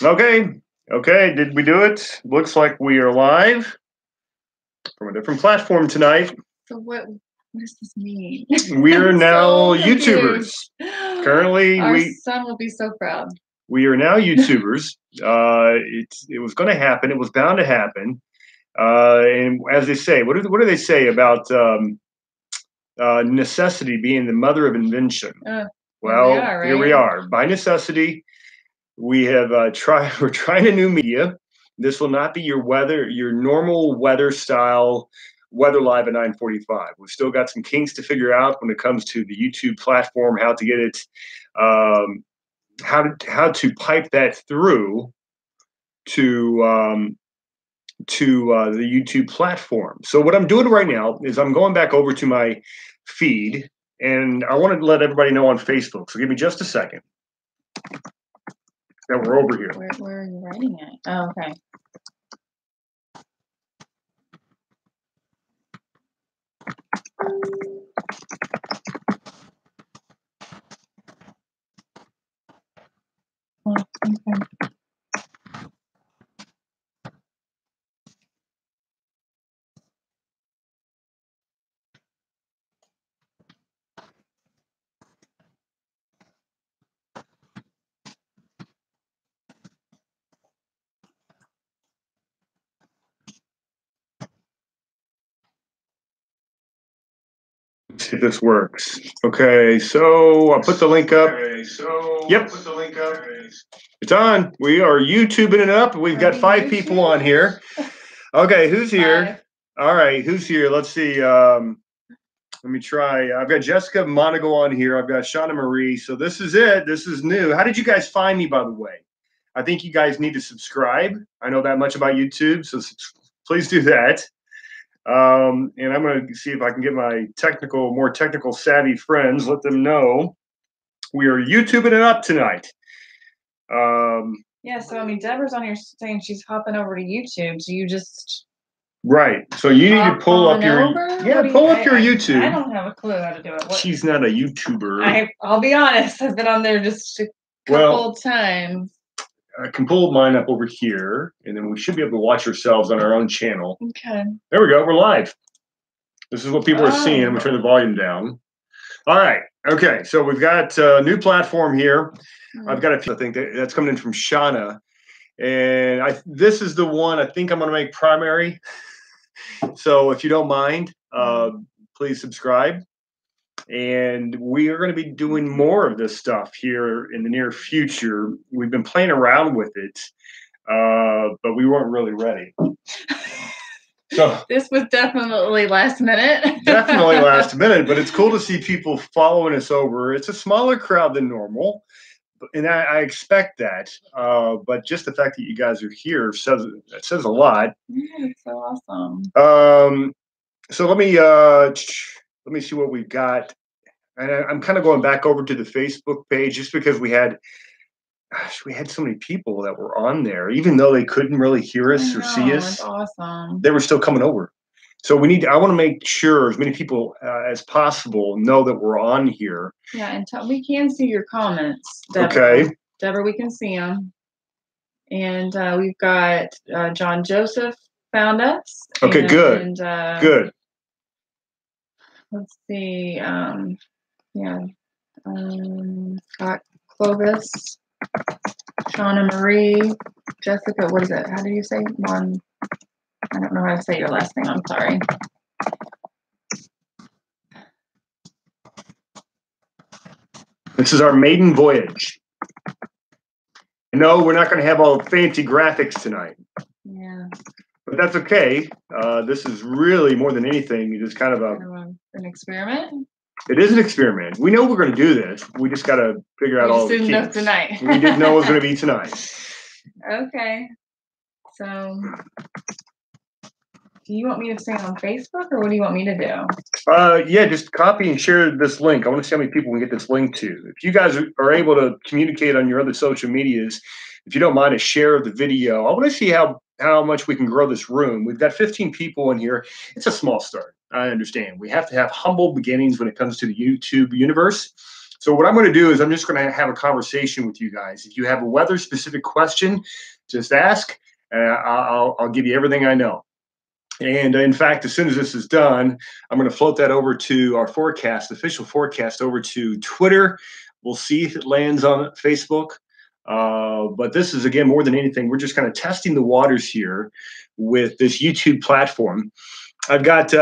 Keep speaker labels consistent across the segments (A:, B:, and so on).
A: Okay. Okay. Did we do it? Looks like we are live from a different platform tonight.
B: So what does this mean?
A: We are now
B: so
A: YouTubers. Currently,
B: our son will be so proud.
A: We are now YouTubers. It was going to happen. It was bound to happen. And as they say, what do they say about necessity being the mother of invention? Well, here we are. By necessity, we have we're trying a new media. This will not be your normal weather style weather live at 9:45. We've still got some kinks to figure out when it comes to the YouTube platform, how to get it, how to pipe that through to the YouTube platform. So what I'm doing right now is I'm going back over to my feed, and I want to let everybody know on Facebook. So give me just a second. That we're over here.
B: Where are you writing it? Oh, okay. Oh, okay.
A: See if this works. Okay, so I'll put the link up. Yep. It's on. We are YouTubing it up. We've got 5 people on here. Okay, who's here? All right, who's here? Let's see. Let me try. I've got Jessica Monaco on here. I've got Shauna Marie. So this is it. This is new. How did you guys find me, by the way? I think you guys need to subscribe. I know that much about YouTube, so please do that. And I'm going to see if I can get my more technical savvy friends, let them know we are YouTubing it up tonight.
B: Yeah, so I mean, Deborah's on here saying she's hopping over to YouTube. So you just
A: so you need to pull up your YouTube.
B: I don't have a clue how to do it.
A: She's not a YouTuber.
B: I'll be honest. I've been on there just a couple times.
A: I can pull mine up over here, and then we should be able to watch ourselves on our own channel.
B: Okay.
A: There we go. We're live. This is what people are seeing. I'm going to turn the volume down. All right. Okay. So we've got a new platform here. I've got I think that's coming in from Shauna. And this is the one I think I'm going to make primary. So if you don't mind, please subscribe. And we are going to be doing more of this stuff here in the near future. We've been playing around with it, but we weren't really ready. So
B: this was definitely last minute.
A: Definitely last minute, but it's cool to see people following us over. It's a smaller crowd than normal, and I expect that. But just the fact that you guys are here says a lot.
B: Yeah, it's so awesome.
A: So let me see what we've got. And I'm kind of going back over to the Facebook page just because we had so many people that were on there, even though they couldn't really hear us or see us.
B: That's awesome.
A: They were still coming over. So I want to make sure as many people as possible know that we're on here.
B: Yeah, and we can see your comments, Deborah.
A: Okay.
B: Deborah, we can see them. And we've got John Joseph found us.
A: Okay, good.
B: And,
A: good.
B: Let's see. Scott Clovis, Shauna Marie, Jessica, what is it? How do you say? I don't know how to say your last name. I'm sorry.
A: This is our maiden voyage. No, we're not going to have all the fancy graphics tonight.
B: Yeah.
A: But that's okay. This is really more than anything. It's kind of
B: an experiment.
A: It is an experiment. We know we're going to do this. We just got to figure out all the kinks.
B: We didn't know tonight.
A: We didn't know it was going to be tonight.
B: Okay. So, do you want me to say it on Facebook, or what do you want me to do?
A: Yeah, just copy and share this link. I want to see how many people we can get this link to. If you guys are able to communicate on your other social medias, if you don't mind a share of the video, I want to see how much we can grow this room. We've got 15 people in here. It's a small start. I understand. We have to have humble beginnings when it comes to the YouTube universe. So what I'm going to do is I'm just going to have a conversation with you guys. If you have a weather-specific question, just ask. I'll give you everything I know. And in fact, as soon as this is done, I'm going to float that over to our forecast, official forecast, over to Twitter. We'll see if it lands on Facebook. But this is, again, more than anything, we're just kind of testing the waters here with this YouTube platform. I've got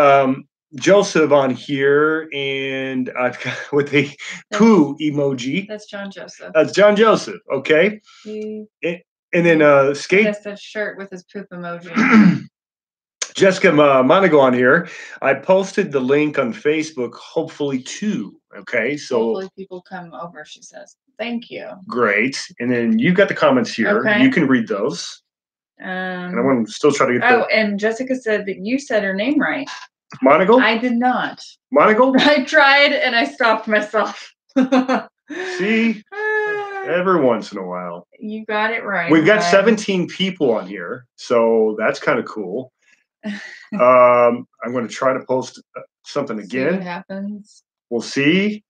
A: Joseph on here, and I've got with the poo emoji.
B: That's John Joseph.
A: That's John Joseph. Okay. And then Skate.
B: That's that shirt with his poop emoji.
A: Jessica Monago on here. I posted the link on Facebook, hopefully too. Okay, so
B: hopefully people come over, she says. Thank you.
A: Great. And then you've got the comments here.
B: Okay.
A: You can read those. And I want to still try to get
B: and Jessica said that you said her name right.
A: Monago?
B: I did not.
A: Monago?
B: I tried and I stopped myself.
A: See? Every once in a while.
B: You got it right.
A: We've got 17 people on here, so that's kind of cool. I'm going to try to post something again.
B: See what happens.
A: We'll see.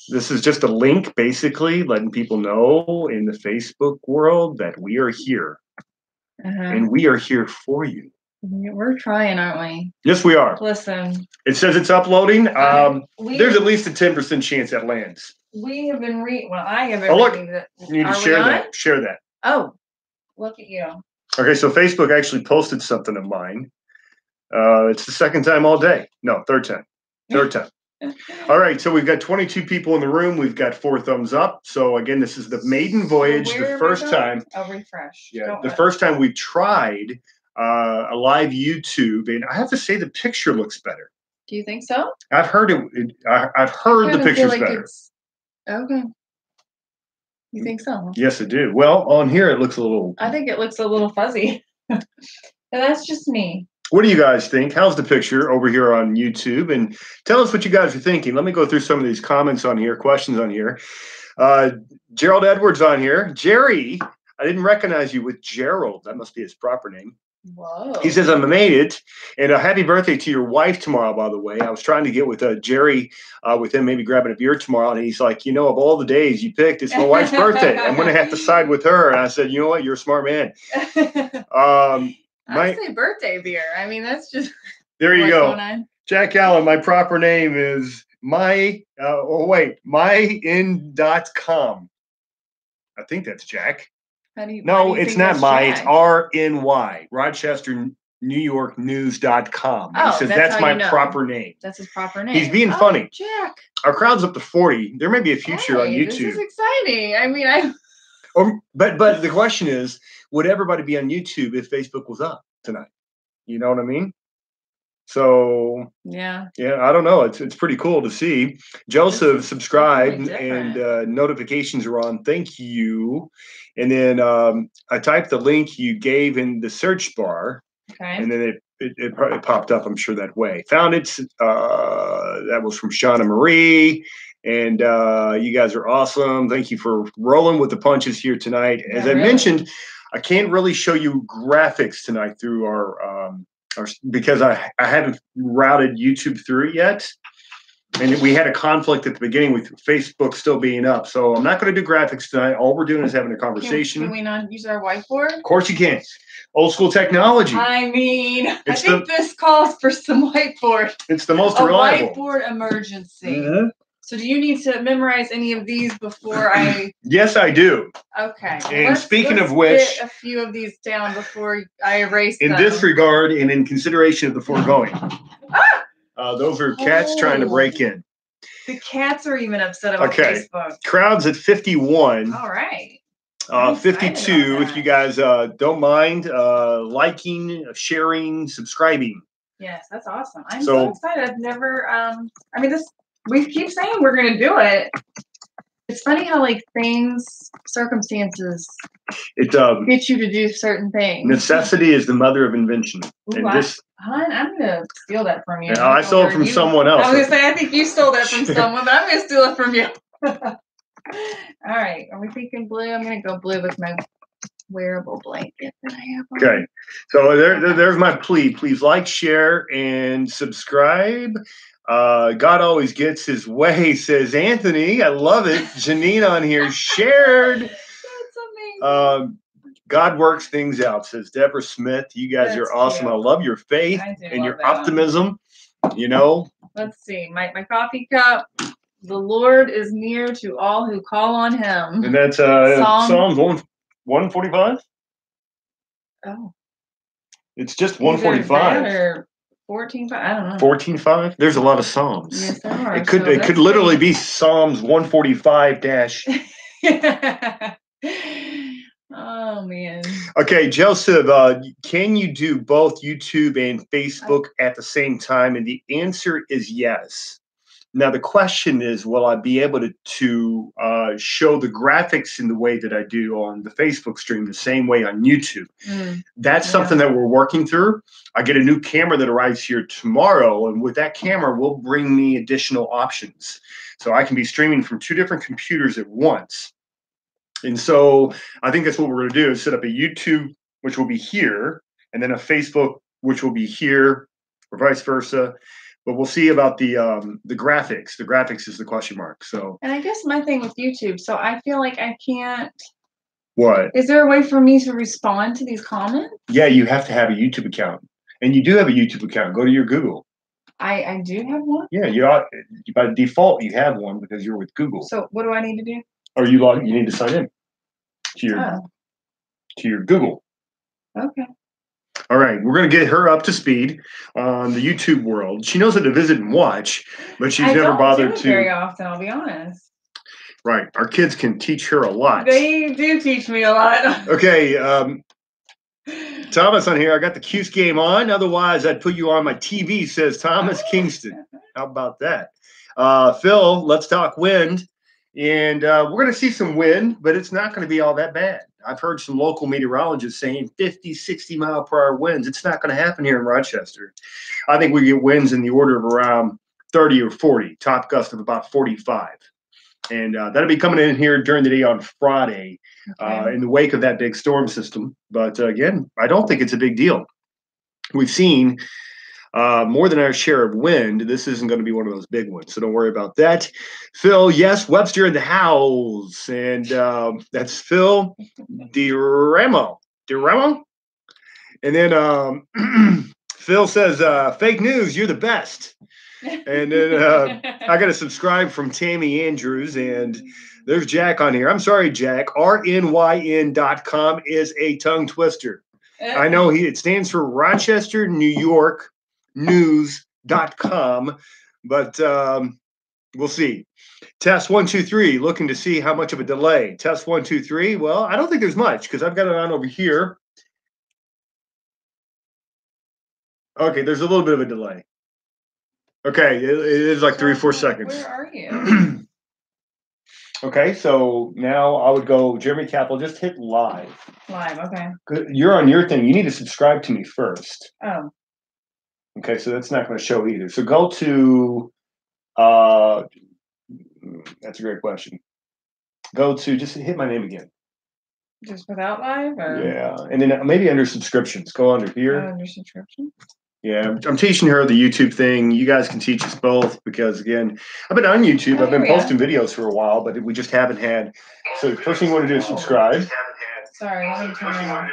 A: This is just a link, basically, letting people know in the Facebook world that we are here. And we are here for you.
B: We're trying, aren't we?
A: Yes, we are.
B: Listen.
A: It says it's uploading. There's at least a 10% chance that lands.
B: We have been I have been
A: reading that. You need to share that. Share that.
B: Oh, look at you.
A: Okay, so Facebook actually posted something of mine. It's the second time all day. No, third time. Third time. All right, so we've got 22 people in the room. We've got 4 thumbs up. So again, this is the maiden voyage. The first time.
B: Oh, refresh.
A: Yeah, the first time we've tried a live YouTube, and I have to say the picture looks better.
B: Do you think so?
A: I've heard it. I've heard the picture's better.
B: Okay. You think so?
A: Yes, I do. Well, on here it looks a little.
B: I think it looks a little fuzzy. And that's just me.
A: What do you guys think? How's the picture over here on YouTube? And tell us what you guys are thinking. Let me go through some of these comments on here, questions on here. Gerald Edwards on here. Jerry, I didn't recognize you with Gerald. That must be his proper name.
B: Whoa.
A: He says, I made it. And a happy birthday to your wife tomorrow, by the way. I was trying to get with Jerry, with him maybe grabbing a beer tomorrow. And he's like, of all the days you picked, it's my wife's birthday. I'm going to have to side with her. And I said, you know what? You're a smart man.
B: I say birthday beer. I mean, that's just.
A: There you go. Jack Allen, my proper name is myin.com. I think that's Jack. No, it's not it's RNY. Rochester, New York News.com.
B: Oh,
A: he says that's my proper name.
B: That's his proper name.
A: He's being funny.
B: Jack.
A: Our crowd's up to 40. There may be a future on YouTube.
B: This is exciting. I mean,
A: But the question is, would everybody be on YouTube if Facebook was up tonight? You know what I mean? So yeah, I don't know. It's pretty cool to see. Joseph subscribed and notifications are on. Thank you. And then I typed the link you gave in the search bar, and then it popped up. I'm sure that way. Found it. That was from Shauna Marie. And you guys are awesome. Thank you for rolling with the punches here tonight. As I mentioned, I can't really show you graphics tonight through our because I haven't routed YouTube through it yet. And we had a conflict at the beginning with Facebook still being up. So I'm not going to do graphics tonight. All we're doing is having a conversation.
B: Can we not use our whiteboard?
A: Of course you can. Old school technology.
B: I mean, I think this calls for some whiteboard.
A: It's the most reliable.
B: Whiteboard emergency. Mm-hmm. So do you need to memorize any of these before I?
A: Yes, I do.
B: Okay.
A: And speaking of which,
B: get a few of these down before I erase them.
A: In this regard, and in consideration of the foregoing, those are cats trying to break in.
B: The cats are even upset about Facebook.
A: Crowd's at 51.
B: All right.
A: 52. If you guys don't mind liking, sharing, subscribing.
B: Yes, that's awesome. I'm so excited. I've never. We keep saying we're going to do it. It's funny how circumstances get you to do certain things.
A: Necessity is the mother of invention.
B: Ooh, hon, I'm going to steal that from you.
A: I stole it from someone else.
B: I was going to say, I think you stole that from someone, but I'm going to steal it from you. All right. Are we thinking blue? I'm going to go blue with my wearable blanket that I have on.
A: Okay. So there's my plea. Please like, share, and subscribe. God always gets his way, says Anthony. I love it. Janine on here shared.
B: That's amazing.
A: God works things out, says Deborah Smith. You guys are awesome.
B: Cute.
A: I love your faith and your optimism. You know.
B: Let's see. My coffee cup. The Lord is near to all who call on him.
A: And that's Psalms 145?
B: Oh.
A: It's just 145.
B: Or 14.5. I don't know.
A: 14.5? There's a lot of Psalms.
B: Yes, there are.
A: It could literally be Psalms 145 dash.
B: Oh man.
A: Okay, Joseph, can you do both YouTube and Facebook at the same time? And the answer is yes. Now the question is, will I be able to show the graphics in the way that I do on the Facebook stream the same way on YouTube? That's something that we're working through. I get a new camera that arrives here tomorrow, and with that camera will bring me additional options. So I can be streaming from 2 different computers at once. And so I think that's what we're going to do, is set up a YouTube, which will be here, and then a Facebook, which will be here, or vice versa. But we'll see about the graphics. The graphics is the question mark. So.
B: And I guess my thing with YouTube, so I feel like I can't.
A: What?
B: Is there a way for me to respond to these comments?
A: Yeah, you have to have a YouTube account, and you do have a YouTube account. Go to your Google.
B: I do have one.
A: Yeah, you ought, by default you have one because you're with Google.
B: So what do I need to do?
A: Or you need to sign in to your Google.
B: Okay.
A: All right, we're going to get her up to speed on the YouTube world. She knows how to visit and watch, but she's never bothered to.
B: Very often, I'll be honest.
A: Right, our kids can teach her a lot.
B: They do teach me a lot.
A: Okay, Thomas on here. I got the Cuse game on. Otherwise, I'd put you on my TV. Says Thomas Kingston. How about that? Phil, let's talk wind. And we're going to see some wind, but it's not going to be all that bad. I've heard some local meteorologists saying 50, 60 mile per hour winds. It's not going to happen here in Rochester. I think we get winds in the order of around 30 or 40, top gust of about 45. And that'll be coming in here during the day on Friday in the wake of that big storm system. But again, I don't think it's a big deal. We've seen more than our share of wind. This isn't going to be one of those big ones, so don't worry about that. Phil, yes, Webster in the house, and that's Phil DeRemo. And then Phil says, fake news, you're the best. And then I got a subscribe from Tammy Andrews, and there's Jack on here. I'm sorry, Jack. RNYN.com is a tongue twister. I know it stands for Rochester, New York News.com, but we'll see. Test 1, 2, 3, looking to see how much of a delay. Test 1, 2, 3. Well, I don't think there's much because I've got it on over here. Okay, there's a little bit of a delay. Okay, it is like 3 or 4 seconds.
B: Where are you?
A: Okay, so now I would go, Jeremy Capel, just hit live.
B: Live, okay.
A: You're on your thing. You need to subscribe to me first.
B: Oh.
A: Okay, so that's not going to show either. So go to, that's a great question. Go to, just hit my name again.
B: Just without live? Or?
A: Yeah, and then maybe under subscriptions. Go under here.
B: Under subscription?
A: Yeah, I'm teaching her the YouTube thing. You guys can teach us both because, again, I've been on YouTube. I've been posting videos for a while, but we just haven't had. So the first thing you want to do is subscribe.
B: Sorry, let me turn it on.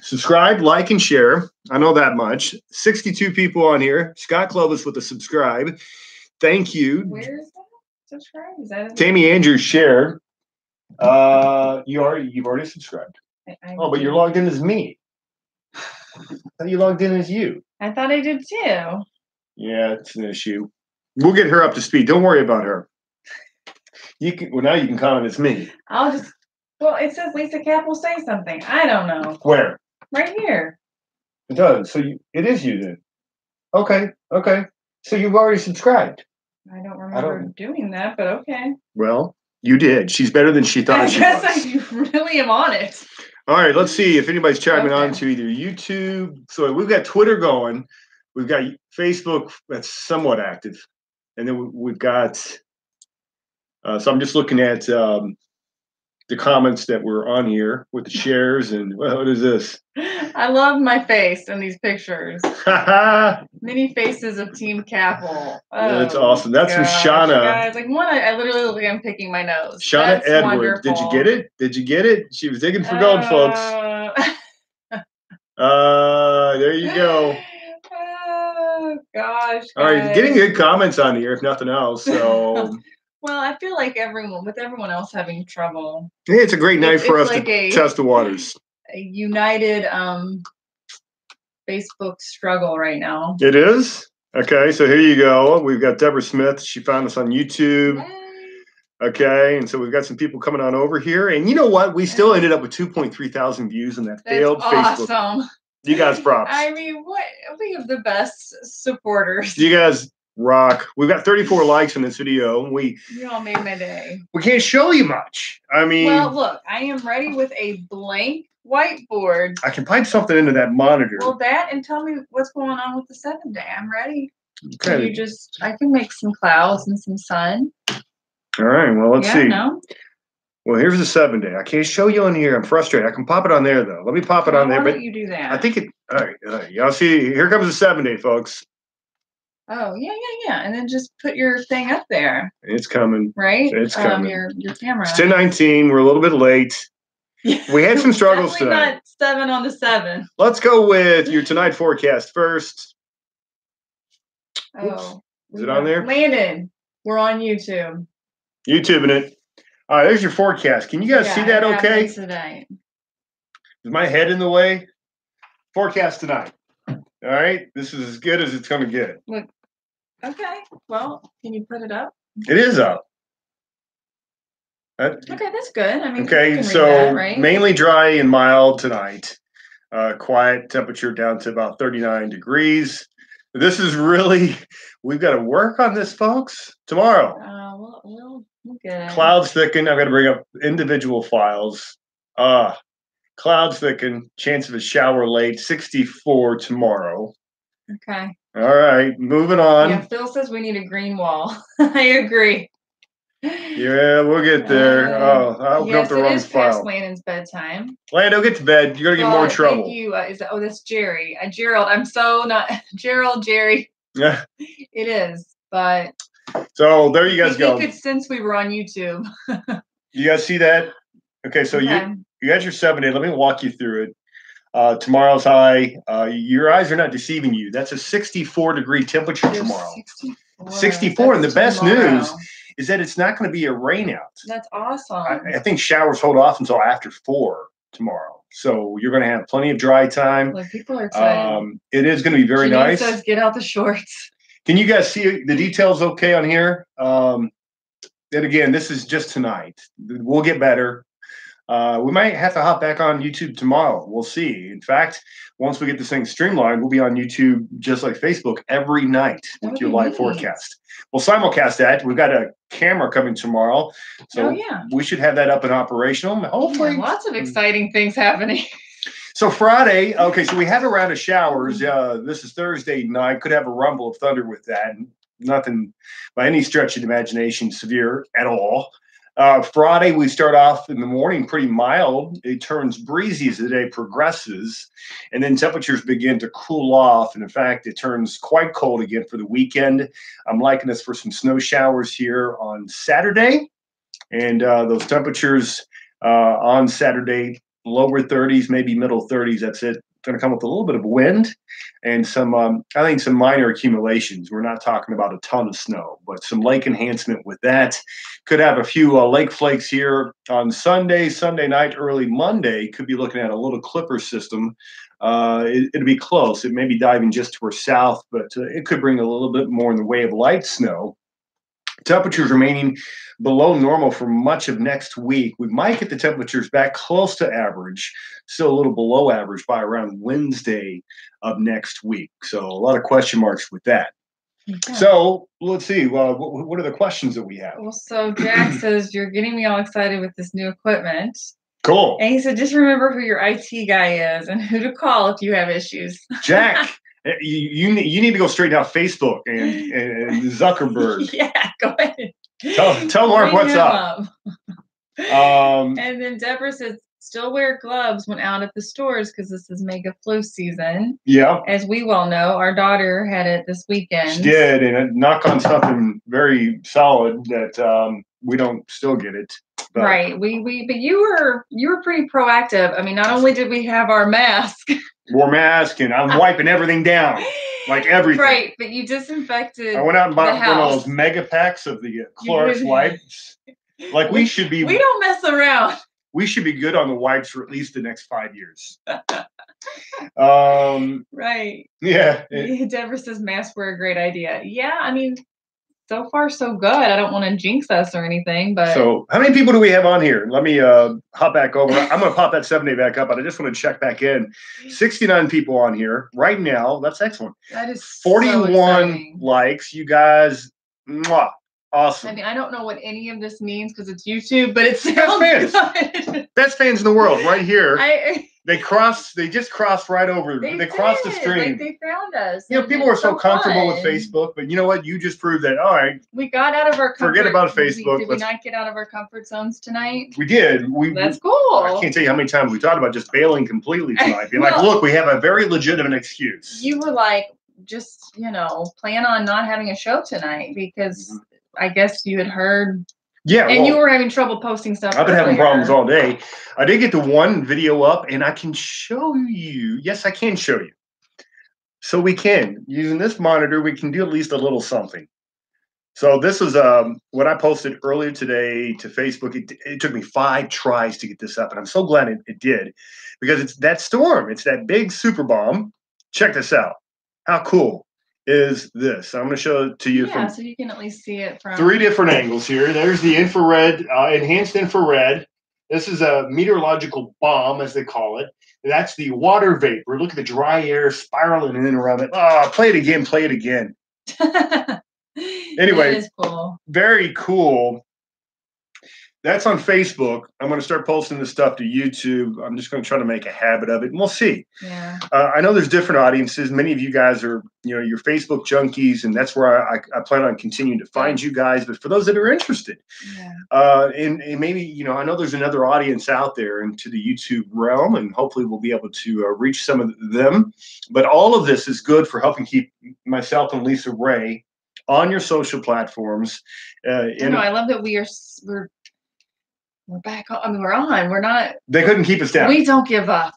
A: Subscribe, like, and share. I know that much. 62 people on here. Scott Clovis with a subscribe. Thank you.
B: Where is that? Subscribe? Is that it?
A: Tammy Andrews share. You've already subscribed. But you're logged in as me. I thought you logged in as you.
B: I thought I did too.
A: Yeah, it's an issue. We'll get her up to speed. Don't worry about her. Now you can comment as me.
B: Well, it says Lisa Cap will say something. I don't know.
A: Where?
B: Right here.
A: It does. So it is you then. Okay. So you've already subscribed.
B: I don't remember doing that, but okay.
A: Well, you did. She's better than she thought she was.
B: I guess I really am on it.
A: All right, let's see if anybody's chiming on to either YouTube. So we've got Twitter going. We've got Facebook that's somewhat active. And then we've got, so I'm just looking at the comments that were on here with the shares. And what is this?
B: I love my face in these pictures. Many faces of Team Capel. Oh,
A: that's awesome. That's from Shauna.
B: Guys, like one, I literally look like I'm picking my nose.
A: Shauna
B: That's
A: Edwards.
B: wonderful.
A: Did you get it? Did you get it? She was digging for gold, folks. There you go.
B: Oh gosh.
A: All right, getting good comments on here, if nothing else. So.
B: Well, I feel like with everyone else having trouble.
A: Yeah, it's a great night for us
B: like
A: to test the waters.
B: A united Facebook struggle right now.
A: It is? Okay, so here you go. We've got Deborah Smith. She found us on YouTube. Yay. Okay, and so we've got some people coming on over here. And you know what? We still ended up with 2.3 thousand views on that failed Facebook.
B: Awesome.
A: You guys props.
B: I mean, we have the best supporters.
A: You guys rock. We've got 34 likes on this video.
B: You all made my day.
A: We can't show you much. I mean,
B: well, look, I am ready with a blank whiteboard.
A: I can pipe something into that monitor.
B: Well, that and tell me what's going on with the 7-day. I'm ready.
A: Okay.
B: I can make some clouds and some sun.
A: All right. Well, let's see.
B: No?
A: Well, here's the 7-day. I can't show you on here. I'm frustrated. I can pop it on there though. Let me pop it on there.
B: Why don't you do that?
A: I think it. All right. Y'all see? Here comes the 7-day, folks.
B: Oh yeah, and then just put your thing up there.
A: It's coming.
B: Right?
A: It's coming.
B: Your camera.
A: It's 10:19. We're a little bit late. We had some struggles tonight.
B: Not 7 on the 7.
A: Let's go with your tonight forecast first.
B: Oh,
A: is it on there?
B: Landon, we're on YouTube.
A: YouTubing it. All right, there's your forecast. Can you guys see that? Okay.
B: Tonight.
A: Is my head in the way? Forecast tonight. All right, this is as good as it's going to get.
B: Look. Okay. Well, can you put it up?
A: It is up.
B: Okay, that's good. I mean,
A: okay, so right? Mainly dry and mild tonight. Quiet temperature down to about 39 degrees. This is really, we've got to work on this, folks. Tomorrow.
B: We'll get it.
A: Clouds thicken. I've got to bring up individual files. Clouds thicken. Chance of a shower late. 64 tomorrow.
B: Okay.
A: All right, moving on.
B: Yeah, Phil says we need a green wall. I agree.
A: Yeah, we'll get there. I opened up the wrong file. Yes, it is past
B: Landon's bedtime.
A: Lando, get to bed. You're gonna get more in trouble.
B: Thank you. That's Jerry. Gerald. I'm so not Gerald. Jerry.
A: Yeah.
B: It is, but.
A: So there you guys go.
B: He could sense we were on YouTube.
A: You guys see that? Okay, so you got your 7-day. Let me walk you through it. Tomorrow's high. Your eyes are not deceiving you. That's a 64-degree temperature tomorrow. 64. And the best news is that it's not going to be a rain out.
B: That's awesome.
A: I think showers hold off until after 4 tomorrow. So you're going to have plenty of dry time.
B: Like people are excited.
A: It is going to be very nice.
B: Says, get out the shorts.
A: Can you guys see the details okay on here? And again, this is just tonight. We'll get better. We might have to hop back on YouTube tomorrow. We'll see. In fact, once we get this thing streamlined, we'll be on YouTube just like Facebook every night with your live forecast. We'll simulcast that. We've got a camera coming tomorrow. So we should have that up and operational. Hopefully.
B: Lots of exciting things happening.
A: So Friday, okay, so we have a round of showers. This is Thursday night. Could have a rumble of thunder with that. Nothing by any stretch of the imagination severe at all. Friday, we start off in the morning pretty mild. It turns breezy as the day progresses, and then temperatures begin to cool off. And in fact, it turns quite cold again for the weekend. I'm liking this for some snow showers here on Saturday. And those temperatures on Saturday, lower 30s, maybe middle 30s. That's it. Going to come with a little bit of wind and some, I think, some minor accumulations. We're not talking about a ton of snow, but some lake enhancement with that. Could have a few lake flakes here on Sunday night, early Monday. Could be looking at a little clipper system. It'll be close. It may be diving just to our south, but it could bring a little bit more in the way of light snow. Temperatures remaining below normal for much of next week. We might get the temperatures back close to average, still a little below average by around Wednesday of next week. So a lot of question marks with that. Okay. So let's see. What are the questions that we have?
B: Well, so Jack says, you're getting me all excited with this new equipment.
A: Cool.
B: And he said, just remember who your IT guy is and who to call if you have issues.
A: Jack. You need to go straight down Facebook and Zuckerberg.
B: Yeah, go ahead.
A: Tell Mark what's up.
B: And then Deborah says, still wear gloves when out at the stores because this is mega flu season.
A: Yeah.
B: As we well know, our daughter had it this weekend.
A: She did, and it knocked on something very solid that we don't still get it. But.
B: Right. But you were pretty proactive. I mean, not only did we have our mask.
A: Wore mask, and I'm wiping everything down. Like everything.
B: Right, but you disinfected.
A: I went out and bought one of those
B: house.
A: mega packs of the Clorox wipes. Like we should be.
B: We don't mess around.
A: We should be good on the wipes for at least the next 5 years.
B: Right.
A: Yeah.
B: Deborah says masks were a great idea. Yeah, I mean, so far so good. I don't want to jinx us or anything, but.
A: So how many people do we have on here? Let me hop back over. I'm going to pop that 7-day back up, but I just want to check back in. 69 people on here right now. That's excellent.
B: That is
A: 41 likes. You guys, mwah. Awesome.
B: I mean, I don't know what any of this means because it's YouTube, but it sounds good.
A: Best fans in the world, right here. They just crossed right over. They crossed the stream.
B: Like they found us.
A: You know, people are so comfortable with Facebook, but you know what? You just proved that. All right.
B: We got out of our comfort.
A: Forget about Facebook.
B: Did we not get out of our comfort zones tonight?
A: We did.
B: That's cool.
A: I can't tell you how many times we thought about just bailing completely tonight. Being like, look, we have a very legitimate excuse.
B: You were like, just, plan on not having a show tonight because I guess you had heard.
A: Yeah.
B: And you were having trouble posting stuff.
A: I've been having problems all day. I did get the one video up, and I can show you. Yes, I can show you. So we can. Using this monitor, we can do at least a little something. So this is what I posted earlier today to Facebook. It took me 5 tries to get this up, and I'm so glad it did because it's that storm. It's that big super bomb. Check this out. How cool is this? I'm going to show it to you.
B: Yeah, so you can at least see it from
A: 3 different angles here. There's the infrared, enhanced infrared. This is a meteorological bomb, as they call it. That's the water vapor. Look at the dry air spiraling in and around it. Oh, play it again. Play it again. Anyway,
B: that is cool.
A: Very cool. That's on Facebook. I'm going to start posting this stuff to YouTube. I'm just going to try to make a habit of it, and we'll see.
B: Yeah.
A: I know there's different audiences. Many of you guys are, your Facebook junkies, and that's where I plan on continuing to find you guys. But for those that are interested, and maybe, I know there's another audience out there into the YouTube realm, and hopefully we'll be able to reach some of them. But all of this is good for helping keep myself and Lisa Ray on your social platforms.
B: I love that we're back on. I mean, we're on. We're not.
A: They couldn't keep us down.
B: We don't give up.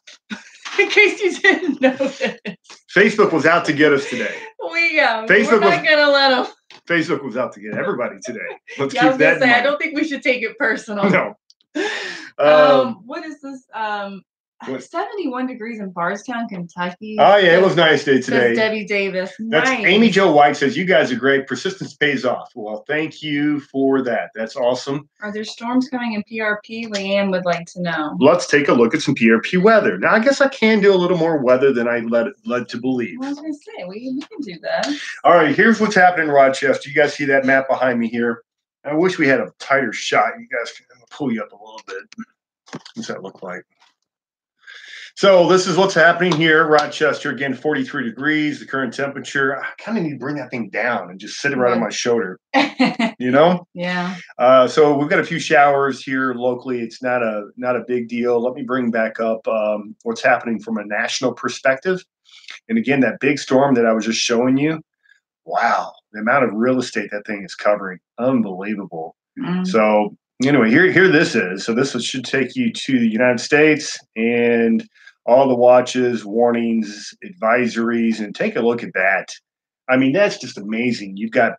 B: In case you didn't know this.
A: Facebook was out to get us today.
B: We're not going to let them.
A: Facebook was out to get everybody today. Let's
B: keep that in mind. I don't think we should take it personal.
A: No.
B: What is this? 71 degrees in Bardstown, Kentucky.
A: Oh, yeah, it was nice day today.
B: Says Debbie Davis.
A: That's
B: nice.
A: Amy Jo White says, you guys are great. Persistence pays off. Well, thank you for that. That's awesome.
B: Are there storms coming in PRP? Leanne would like to know.
A: Let's take a look at some PRP weather. Now, I guess I can do a little more weather than I led to believe.
B: Well, I was going to say, we can do that.
A: All right, here's what's happening in Rochester. You guys see that map behind me here? I wish we had a tighter shot. You guys can pull you up a little bit. What's that look like? So this is what's happening here. Rochester, again, 43 degrees, the current temperature. I kind of need to bring that thing down and just sit it right on my shoulder,
B: Yeah.
A: So we've got a few showers here locally. It's not a big deal. Let me bring back up what's happening from a national perspective. And again, that big storm that I was just showing you, wow, the amount of real estate that thing is covering, unbelievable. So anyway, here this is. So this should take you to the United States and all the watches, warnings, advisories, and take a look at that. I mean, that's just amazing. You've got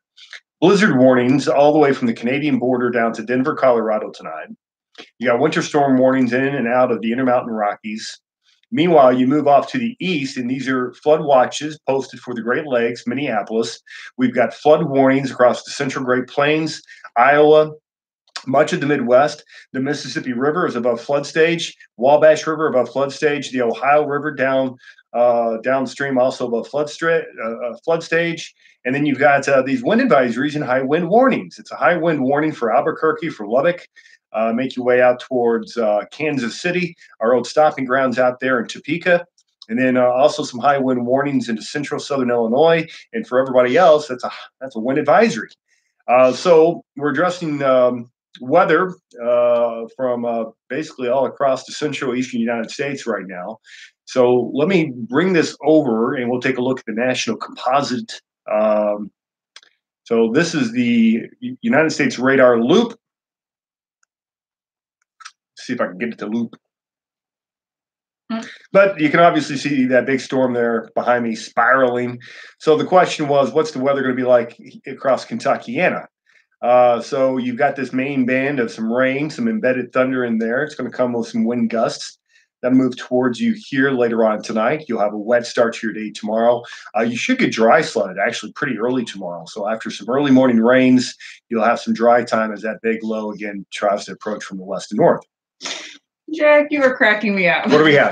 A: blizzard warnings all the way from the Canadian border down to Denver, Colorado tonight. You got winter storm warnings in and out of the Intermountain Rockies. Meanwhile, you move off to the east, and these are flood watches posted for the Great Lakes, Minneapolis. We've got flood warnings across the Central Great Plains, Iowa, much of the Midwest. The Mississippi River is above flood stage. Wabash River above flood stage. The Ohio River downstream also above flood stage. And then you've got these wind advisories and high wind warnings. It's a high wind warning for Albuquerque, for Lubbock. Make your way out towards Kansas City, our old stopping grounds out there in Topeka. And then also some high wind warnings into central southern Illinois. And for everybody else, that's a wind advisory. So we're addressing weather from basically all across the central eastern United States right now. So let me bring this over and we'll take a look at the national composite. So this is the United States radar loop. See if I can get it to loop. But you can obviously see that big storm there behind me spiraling. So the question was, what's the weather going to be like across Kentuckiana? So you've got this main band of some rain, some embedded thunder in there. It's going to come with some wind gusts that move towards you here later on tonight. You'll have a wet start to your day tomorrow. You should get dry sledded actually pretty early tomorrow. So after some early morning rains, you'll have some dry time as that big low again tries to approach from the west and north.
B: Jack, you were cracking me up.
A: What do we have?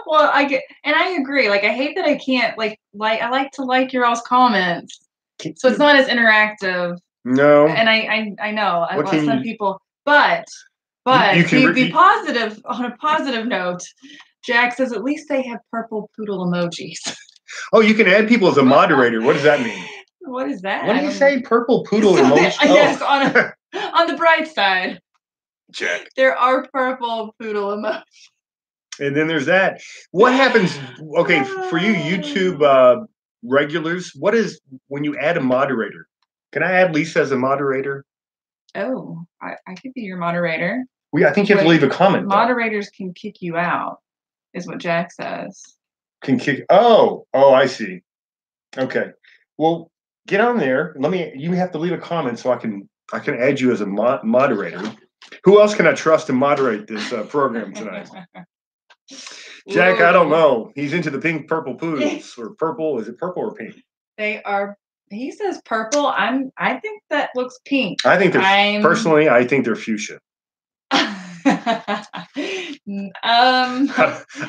B: Well, I agree. Like, I hate that I can't I like to like your all's comments, so it's not as interactive.
A: No.
B: And I know I love some people, but be positive. On a positive note, Jack says at least they have purple poodle emojis.
A: Oh, you can add people as a moderator. What does that mean?
B: What is that?
A: What do you say? Purple poodle emoji?
B: Yes, on the bright side.
A: Jack.
B: There are purple poodle emojis.
A: And then there's that. What happens? Okay, for you YouTube regulars, what is when you add a moderator? Can I add Lisa as a moderator?
B: Oh, I could be your moderator.
A: I think you have to leave a comment.
B: Moderators can kick you out, is what Jack says.
A: Can kick? Oh, I see. Okay. Well, get on there. You have to leave a comment so I can add you as a moderator. Who else can I trust to moderate this program tonight? Jack, I don't know. He's into the pink purple poodles or purple. Is it purple or pink?
B: They are. He says purple. I think that looks pink.
A: I think personally, I think they're fuchsia.
B: I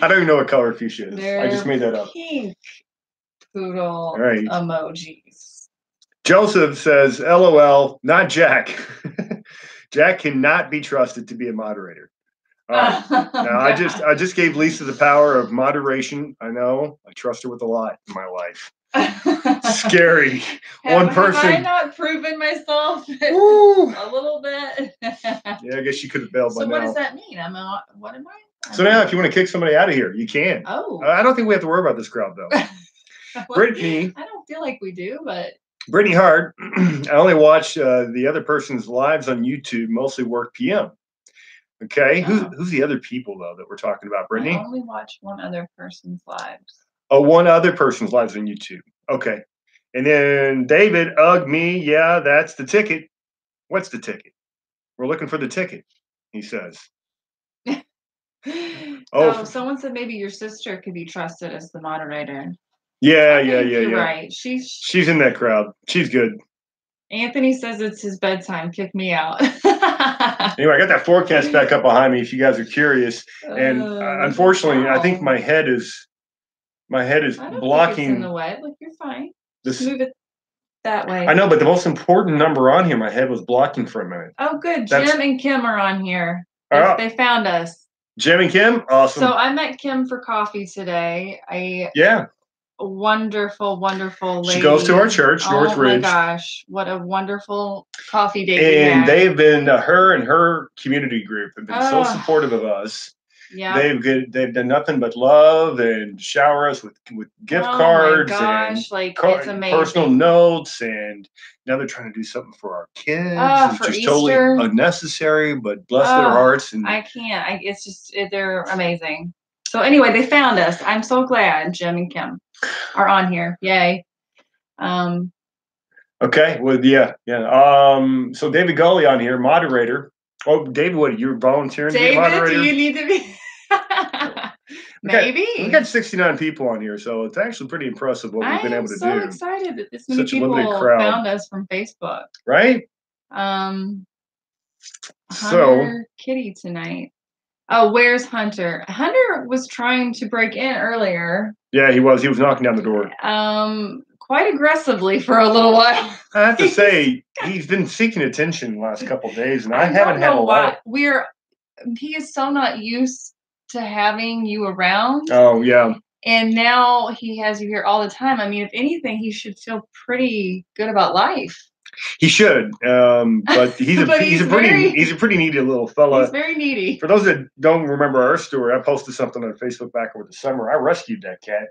A: don't even know what color fuchsia is. I just made that up.
B: Pink poodle emojis.
A: Joseph says, "LOL, not Jack. Jack cannot be trusted to be a moderator." Now, I just gave Lisa the power of moderation. I know. I trust her with a lot in my life. Scary. One person.
B: Have I not proven myself a little bit?
A: Yeah, I guess you could have bailed by now.
B: So what does that mean? What am I?
A: So now if you want to kick somebody out of here, you can.
B: Oh.
A: I don't think we have to worry about this crowd, though.
B: Well,
A: Brittany.
B: I don't feel like we do, but.
A: Brittany Hart, I only watch the other person's lives on YouTube, mostly work PM. Okay, who's the other people, though, that we're talking about, Brittany?
B: I only watch one other person's lives.
A: Oh, one other person's lives on YouTube. Okay. And then David, me, yeah, that's the ticket. What's the ticket? We're looking for the ticket, he says.
B: Someone said maybe your sister could be trusted as the moderator.
A: Yeah.
B: You're right. She's
A: in that crowd. She's good.
B: Anthony says it's his bedtime. Kick me out.
A: Anyway, I got that forecast back up behind me if you guys are curious. And unfortunately, I think my head is blocking.
B: Think it's in the way. Look, you're fine. Just move it that way.
A: I know, but the most important number on here, my head was blocking for a minute.
B: Oh, good. Jim and Kim are on here. They found us.
A: Jim and Kim? Awesome.
B: So I met Kim for coffee today. A wonderful, wonderful lady.
A: She goes to our church, North Ridge.
B: Oh my gosh, what a wonderful coffee date.
A: And they've been, her and her community group have been so supportive of us.
B: Yeah.
A: They've done nothing but love and shower us with gift cards and
B: it's amazing.
A: Personal notes, and now they're trying to do something for our kids.
B: For
A: just
B: Easter.
A: Totally unnecessary, but bless their hearts. And
B: I can't. It's just they're amazing. So anyway, they found us. I'm so glad Jim and Kim are on here. Yay.
A: Okay. Well, yeah. So David Gully on here, moderator. Oh, David, what, you're volunteering to be moderator?
B: David, do you need to be? Maybe.
A: We got 69 people on here, so it's actually pretty impressive what we've been able to do.
B: I'm so excited that this many people found us from Facebook.
A: Right?
B: Hunter Kitty tonight. Oh, where's Hunter? Hunter was trying to break in earlier.
A: Yeah, he was. He was knocking down the door.
B: Quite aggressively for a little while.
A: I have to say, he's been seeking attention the last couple of days, and I haven't had a lot.
B: He is so not used to having you around.
A: Oh, yeah.
B: And now he has you here all the time. I mean, if anything, he should feel pretty good about life.
A: He should, but he's a pretty needy little fella.
B: He's very needy.
A: For those that don't remember our story, I posted something on Facebook back over the summer. I rescued that cat.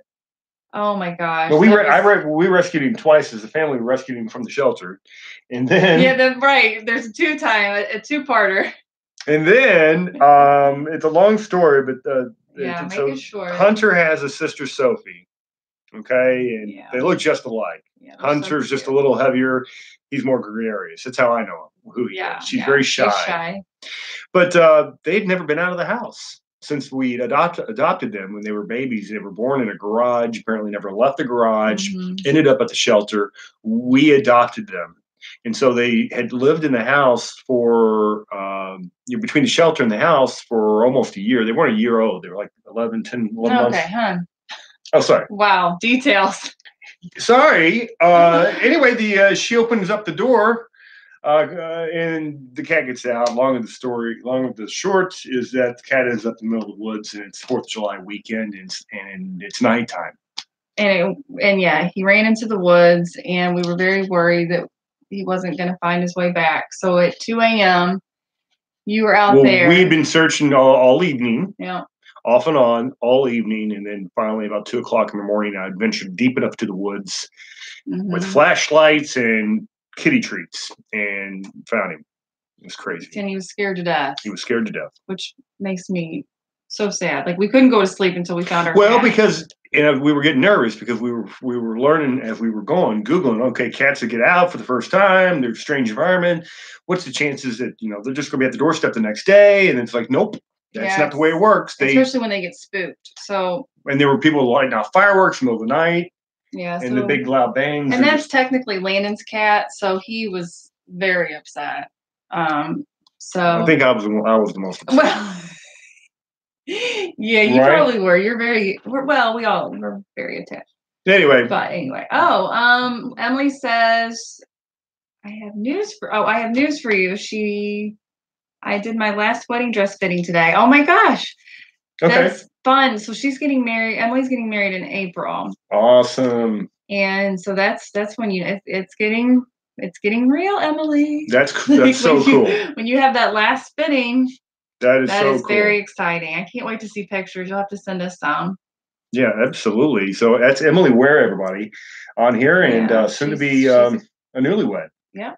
B: Oh my gosh!
A: Well, we rescued him twice as a family. We rescued him from the shelter, and then
B: right. There's a two-parter.
A: And then it's a long story, but
B: make it short.
A: Hunter has a sister Sophie. Okay, and they look just alike. Yeah, Hunter's just a little heavier. He's more gregarious. That's how I know who he is. She's very shy.
B: She's shy.
A: But they'd never been out of the house since we adopted them when they were babies. They were born in a garage. Apparently, never left the garage. Ended up at the shelter. We adopted them, and so they had lived in the house for between the shelter and the house for almost a year. They weren't a year old. They were like 11 months.
B: Okay, huh?
A: Oh, sorry.
B: Wow, details.
A: Sorry. Anyway, she opens up the door, and the cat gets out. Long of the short is that the cat ends up in the middle of the woods, and it's 4th of July weekend, and it's nighttime.
B: And he ran into the woods, and we were very worried that he wasn't going to find his way back. So at 2 a.m., you were out there.
A: We'd been searching all evening.
B: Yeah.
A: Off and on all evening, and then finally about 2 o'clock in the morning, I ventured deep enough to the woods with flashlights and kitty treats and found him. It was crazy.
B: And he was scared to death.
A: He was scared to death.
B: Which makes me so sad. Like, we couldn't go to sleep until we found our
A: cat.
B: Because
A: we were getting nervous because we were learning as we were going, Googling, okay, cats that get out for the first time, they're a strange environment. What's the chances that, they're just going to be at the doorstep the next day? And it's like, nope. That's not the way it works.
B: Especially when they get spooked.
A: And there were people lighting off fireworks in the middle of the night.
B: Yeah.
A: And the big loud bangs.
B: And that's technically Landon's cat, so he was very upset. I
A: think I was the most upset.
B: Well, yeah, you probably were. You're we're very attached.
A: Anyway.
B: Emily says, I have news for you. I did my last wedding dress fitting today. Oh my gosh.
A: Okay.
B: That's fun. So she's getting married. Emily's getting married in April.
A: Awesome.
B: And so that's when it's getting real, Emily.
A: That's so cool.
B: When you have that last fitting,
A: that is so cool.
B: Very exciting. I can't wait to see pictures. You'll have to send us some.
A: Yeah, absolutely. So that's Emily Ware, everybody, on here, and soon to be a newlywed.
B: Yeah.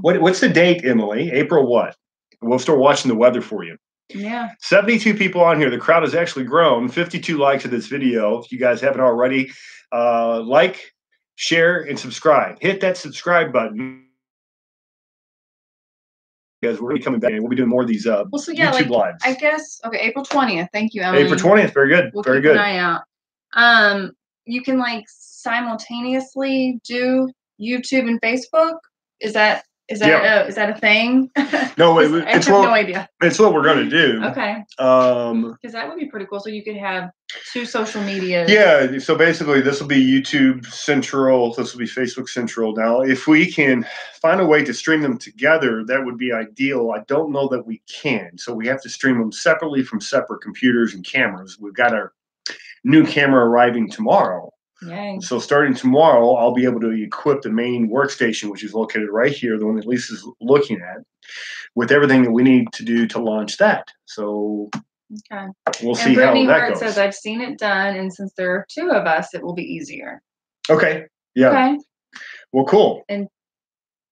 A: What's the date, Emily? April what? We'll start watching the weather for you.
B: Yeah.
A: 72 people on here. The crowd has actually grown. 52 likes of this video. If you guys haven't already, like, share, and subscribe. Hit that subscribe button. Because we're going to be coming back and we'll be doing more of these YouTube lives.
B: I guess, April 20th. Thank you, Emily.
A: April 20th. Very good.
B: We'll
A: very
B: keep
A: good.
B: An eye out. You can simultaneously do YouTube and Facebook. Is that a thing?
A: No,
B: I have no idea.
A: It's what we're going to do.
B: Okay. Because that would be pretty cool. So you could have 2 social medias.
A: Yeah. So basically, this will be YouTube Central. This will be Facebook Central. Now, if we can find a way to stream them together, that would be ideal. I don't know that we can. So we have to stream them separately from separate computers and cameras. We've got our new camera arriving tomorrow.
B: Yay.
A: So starting tomorrow, I'll be able to equip the main workstation, which is located right here, the one that Lisa's looking at, with everything that we need to do to launch that. So we'll see how that goes.
B: Says, I've seen it done, and since there are 2 of us, it will be easier.
A: Okay. Yeah.
B: Okay.
A: Well, cool.
B: And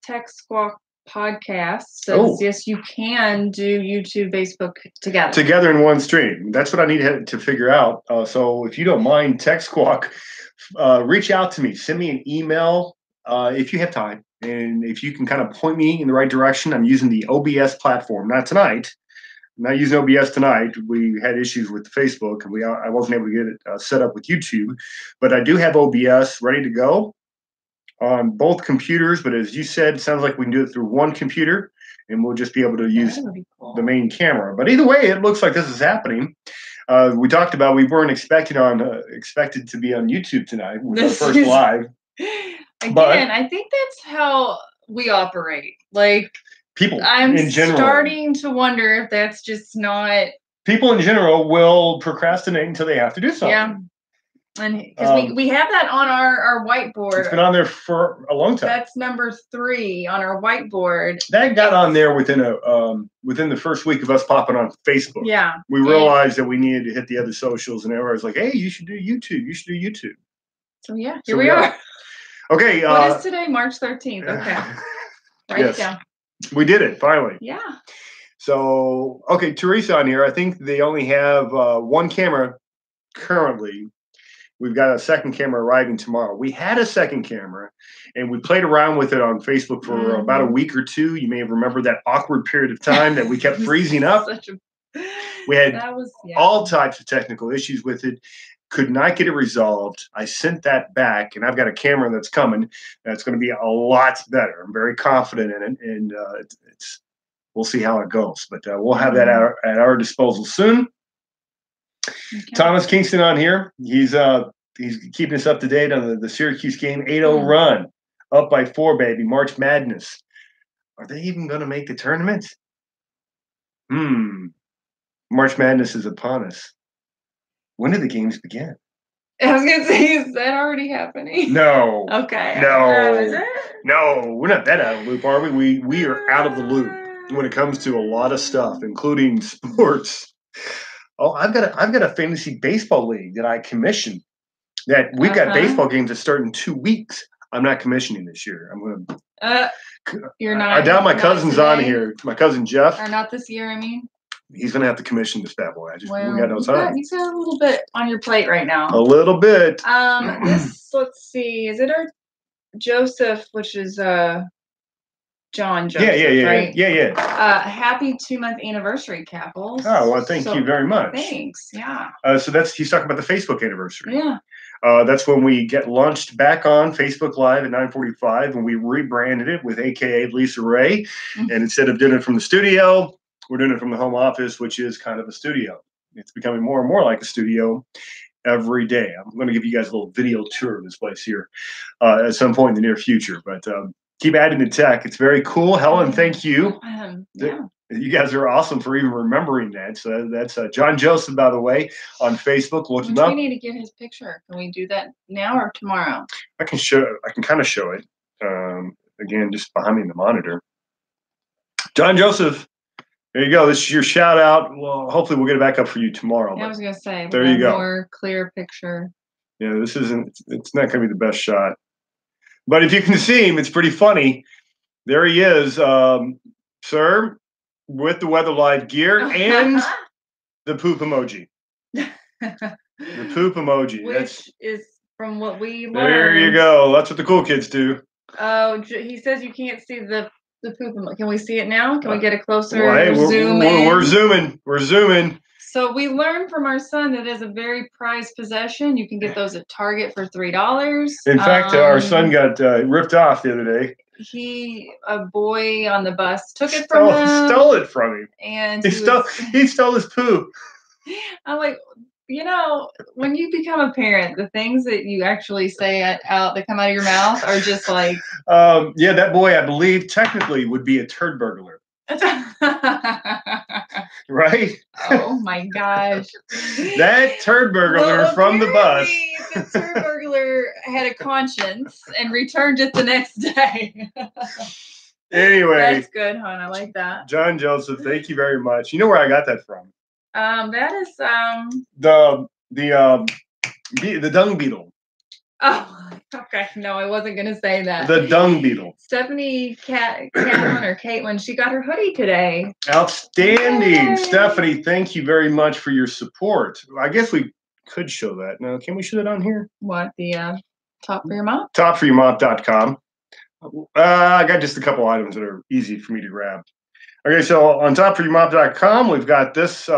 B: Tech Squawk Podcast says, yes, you can do YouTube, Facebook together.
A: Together in one stream. That's what I need to figure out. So if you don't mind, Tech Squawk, reach out to me. Send me an email if you have time. And if you can kind of point me in the right direction. I'm using the OBS platform. Not tonight. I'm not using OBS tonight. We had issues with Facebook, and I wasn't able to get it set up with YouTube. But I do have OBS ready to go on both computers. But as you said, it sounds like we can do it through one computer, and we'll just be able to use the main camera. But either way, it looks like this is happening. We talked about we weren't expected to be on YouTube tonight with our first live.
B: Again, I think that's how we operate. Like,
A: people
B: I'm
A: in general,
B: starting to wonder if that's just not.
A: People in general will procrastinate until they have to do something.
B: Yeah. And because we have that on our whiteboard.
A: It's been on there for a long time.
B: That's number 3 on our whiteboard.
A: That got on there within the first week of us popping on Facebook.
B: Yeah.
A: We realized that we needed to hit the other socials, and everyone was like, "Hey, you should do YouTube. You should do YouTube."
B: So yeah, here we are.
A: Okay.
B: What is today? March 13th. Okay. Write it down.
A: We did it finally.
B: Yeah.
A: So okay, Teresa on here. I think they only have one camera currently. We've got a second camera arriving tomorrow. We had a second camera, and we played around with it on Facebook for about a week or two. You may have remembered that awkward period of time that we kept freezing up. We had all types of technical issues with it. Could not get it resolved. I sent that back, and I've got a camera that's coming. That's going to be a lot better. I'm very confident in it, and we'll see how it goes. But we'll have that at our disposal soon. Okay. Thomas Kingston on here. He's keeping us up to date on the Syracuse game. 8-0 run, up by 4, baby. March Madness. Are they even going to make the tournament? March Madness is upon us. When do the games begin?
B: I was going to say, is that already happening?
A: No.
B: Okay.
A: No.
B: Is it?
A: No, we're not that out of the loop, are we? We are out of the loop when it comes to a lot of stuff, including sports. Oh, I've got a fantasy baseball league that I commissioned. That we've got baseball games that start in 2 weeks. I'm not commissioning this year. I'm gonna.
B: You're not.
A: I doubt my cousin's on here. My cousin Jeff.
B: Or not this year, I mean.
A: He's gonna have to commission this bad boy. We got no time.
B: He's got a little bit on your plate right now.
A: A little bit.
B: Let's see. Is it our Joseph, which is John Joseph, right?
A: Yeah.
B: Happy 2-month anniversary, Capples.
A: Oh, well, thank you very much.
B: Thanks, yeah.
A: So he's talking about the Facebook anniversary.
B: Yeah.
A: That's when we get launched back on Facebook Live at 9:45, and we rebranded it with AKA Lisa Ray. And instead of doing it from the studio, we're doing it from the home office, which is kind of a studio. It's becoming more and more like a studio every day. I'm going to give you guys a little video tour of this place here at some point in the near future. But keep adding the tech. It's very cool. Helen, thank you.
B: Yeah.
A: You guys are awesome for even remembering that. So that's John Joseph, by the way, on Facebook. Look him up.
B: We need to get his picture. Can we do that now or tomorrow?
A: I can kind of show it. Again, just behind me in the monitor. John Joseph. There you go. This is your shout out. Well, hopefully we'll get it back up for you tomorrow.
B: Yeah, I was going to say.
A: There you go.
B: More clear picture.
A: Yeah, it's not going to be the best shot. But if you can see him, it's pretty funny. There he is, sir, with the WxLIVE gear and the poop emoji. The poop emoji.
B: Which is from what we learned.
A: There you go. That's what the cool kids do.
B: Oh, he says you can't see the poop emoji. Can we see it now? Can we get a closer
A: zoom in? We're zooming. We're zooming.
B: So we learned from our son that it is a very prized possession. You can get those at Target for $3.
A: In fact, our son got ripped off the other day.
B: A boy on the bus took it from him.
A: Stole it from him.
B: And
A: he stole his poop.
B: I'm like, when you become a parent, the things that you actually say that come out of your mouth are just like.
A: Yeah, that boy, I believe, technically would be a turd burglar. Right?
B: Oh my gosh.
A: That turd burglar from the bus.
B: The turd burglar had a conscience and returned it the next day.
A: Anyway.
B: That's good, hon. I like that.
A: John Joseph, thank you very much. You know where I got that from?
B: That is
A: the dung beetle.
B: Oh, okay. No, I wasn't going to say that.
A: The dung beetle.
B: Stephanie Caitlin, she got her hoodie today.
A: Outstanding.
B: Yay.
A: Stephanie, thank you very much for your support. I guess we could show that. Now, can we show that on here?
B: What? The Top for Your Mop?
A: Topforyourmop.com. I got just a couple items that are easy for me to grab. Okay, so on topforyourmop.com, we've got this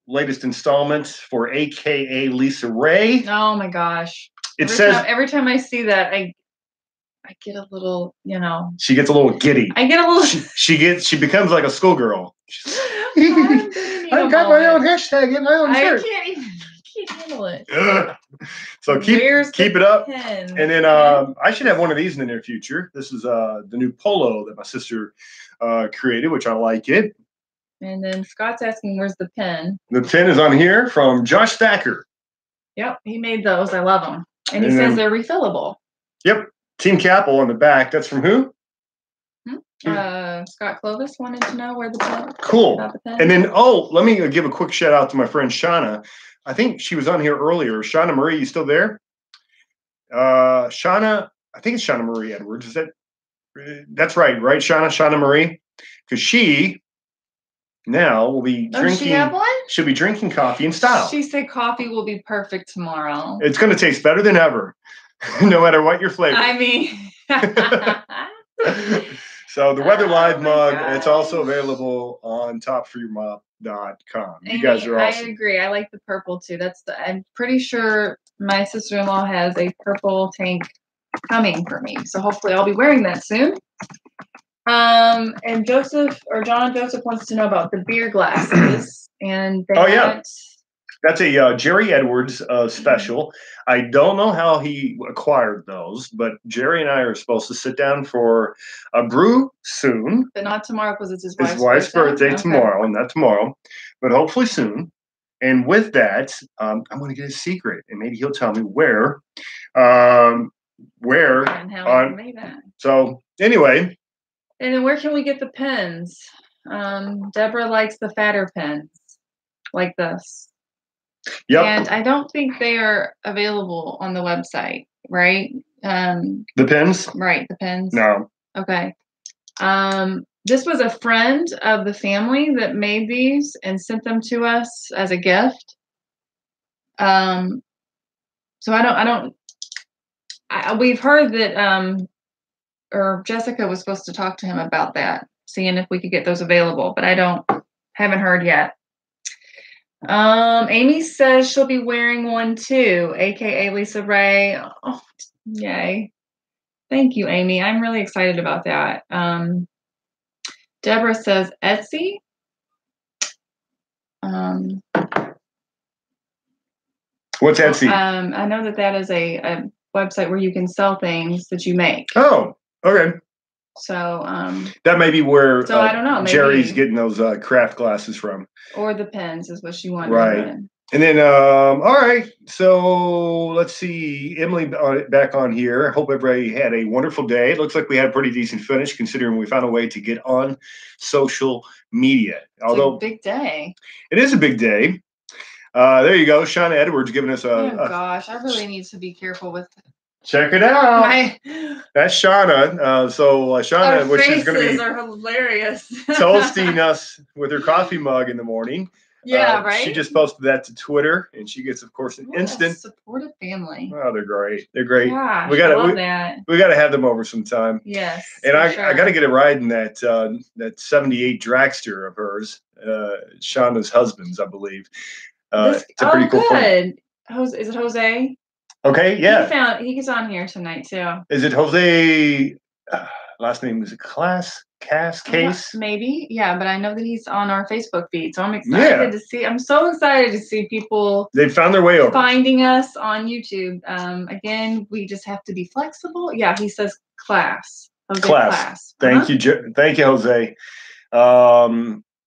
A: latest installment for AKA Lisa Ray.
B: Oh, my gosh. Every time I see that, I get a little,
A: She gets a little giddy.
B: I get a little.
A: She becomes like a schoolgirl.
B: I've
A: got my own hashtag in my own shirt.
B: I can't handle it.
A: So keep it up.
B: Pen?
A: And then I should have one of these in the near future. This is the new polo that my sister created, which I like it.
B: And then Scott's asking, where's the pen?
A: The pen is on here from Josh Thacker.
B: Yep, he made those. I love them. And he
A: And
B: says
A: then-
B: they're refillable.
A: Yep. Team Capel on the back. That's from who?
B: Scott Clovis wanted to know where the pen.
A: Cool.
B: About the pen.
A: And then, let me give a quick shout out to my friend Shauna. I think she was on here earlier. Shauna Marie, you still there? Shauna, I think it's Shauna Marie Edwards. Is that? That's right, Shauna Marie? Because she now will be drinking.
B: She have one?
A: She'll be drinking coffee in style.
B: She said coffee will be perfect tomorrow.
A: It's going to taste better than ever, no matter what your flavor.
B: I mean.
A: So the WxLIVE
B: my
A: mug,
B: gosh.
A: it's also available on topforyourmop.com. You guys are awesome.
B: I agree. I like the purple too. I'm pretty sure my sister-in-law has a purple tank coming for me. So hopefully I'll be wearing that soon. And John Joseph wants to know about the beer glasses. And
A: that's a Jerry Edwards special. I don't know how he acquired those, but Jerry and I are supposed to sit down for a brew soon.
B: But not tomorrow because it's his
A: wife's birthday tomorrow, not tomorrow, but hopefully soon. And with that, I'm going to get a secret, and maybe he'll tell me where.
B: And how he made that.
A: So anyway.
B: And then where can we get the pens? Deborah likes the fatter pens, like this.
A: Yep.
B: And I don't think they are available on the website, right?
A: The pens?
B: Right, the pens.
A: No.
B: Okay. This was a friend of the family that made these and sent them to us as a gift. So we've heard that or Jessica was supposed to talk to him about that, seeing if we could get those available, but haven't heard yet. Amy says she'll be wearing one too, aka Lisa Ray. Oh, yay. Thank you, Amy. I'm really excited about that. Deborah says Etsy.
A: What's Etsy?
B: I know that is a website where you can sell things that you make.
A: Oh, okay.
B: So
A: that may be where
B: I don't know, maybe
A: Jerry's getting those craft glasses from.
B: Or the pens is what she wanted.
A: Right. And then, all right. So let's see. Emily back on here. I hope everybody had a wonderful day. It looks like we had a pretty decent finish considering we found a way to get on social media. Although
B: it's a big day.
A: It is a big day. There you go. Shauna Edwards giving us
B: oh gosh, I really need to be careful with
A: check it out. That's Shauna. Shauna,
B: our
A: which is going to be
B: are hilarious.
A: toasting us with her coffee mug in the morning.
B: Yeah, right.
A: She just posted that to Twitter, and she gets, of course, an instant
B: supportive family.
A: Oh, they're great. They're great.
B: Gosh,
A: we got to have them over sometime.
B: Yes.
A: And I got to get a ride in that 78 dragster of hers, Shauna's husband's, I believe. It's a pretty cool
B: good. Is it Jose?
A: Okay, yeah.
B: He's on here tonight too.
A: Is it Jose? Last name is Case?
B: Maybe, yeah. But I know that he's on our Facebook feed, so I'm excited to see. I'm so excited to see people.
A: They found their way over.
B: Finding us on YouTube. Again, we just have to be flexible. Yeah, he says class. Jose class.
A: Thank you, Jose.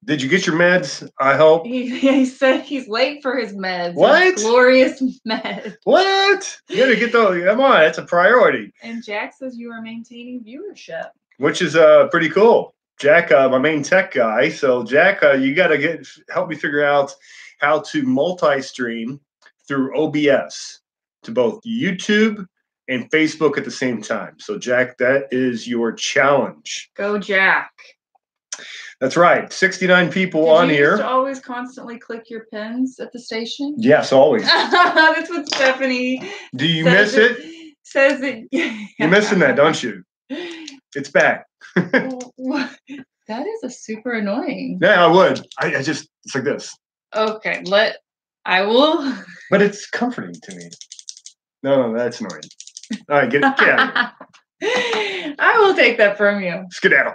A: Did you get your meds? I hope.
B: He said he's late for his meds.
A: What?
B: His glorious meds.
A: What? You gotta get those. Come on, that's a priority.
B: And Jack says you are maintaining viewership,
A: which is pretty cool. Jack, my main tech guy. So Jack, you gotta help me figure out how to multi-stream through OBS to both YouTube and Facebook at the same time. So Jack, that is your challenge.
B: Go Jack.
A: That's right. 69 people on here.
B: Did you always constantly click your pins at the station?
A: Yes, always.
B: That's what Stephanie.
A: Do you miss it?
B: Says that.
A: You're missing that, don't you? It's back.
B: That is a super annoying.
A: Yeah, I would. I just it's like this.
B: Okay, I will.
A: But it's comforting to me. No, that's annoying. All right, get out of here.
B: I will take that from you.
A: Skedaddle.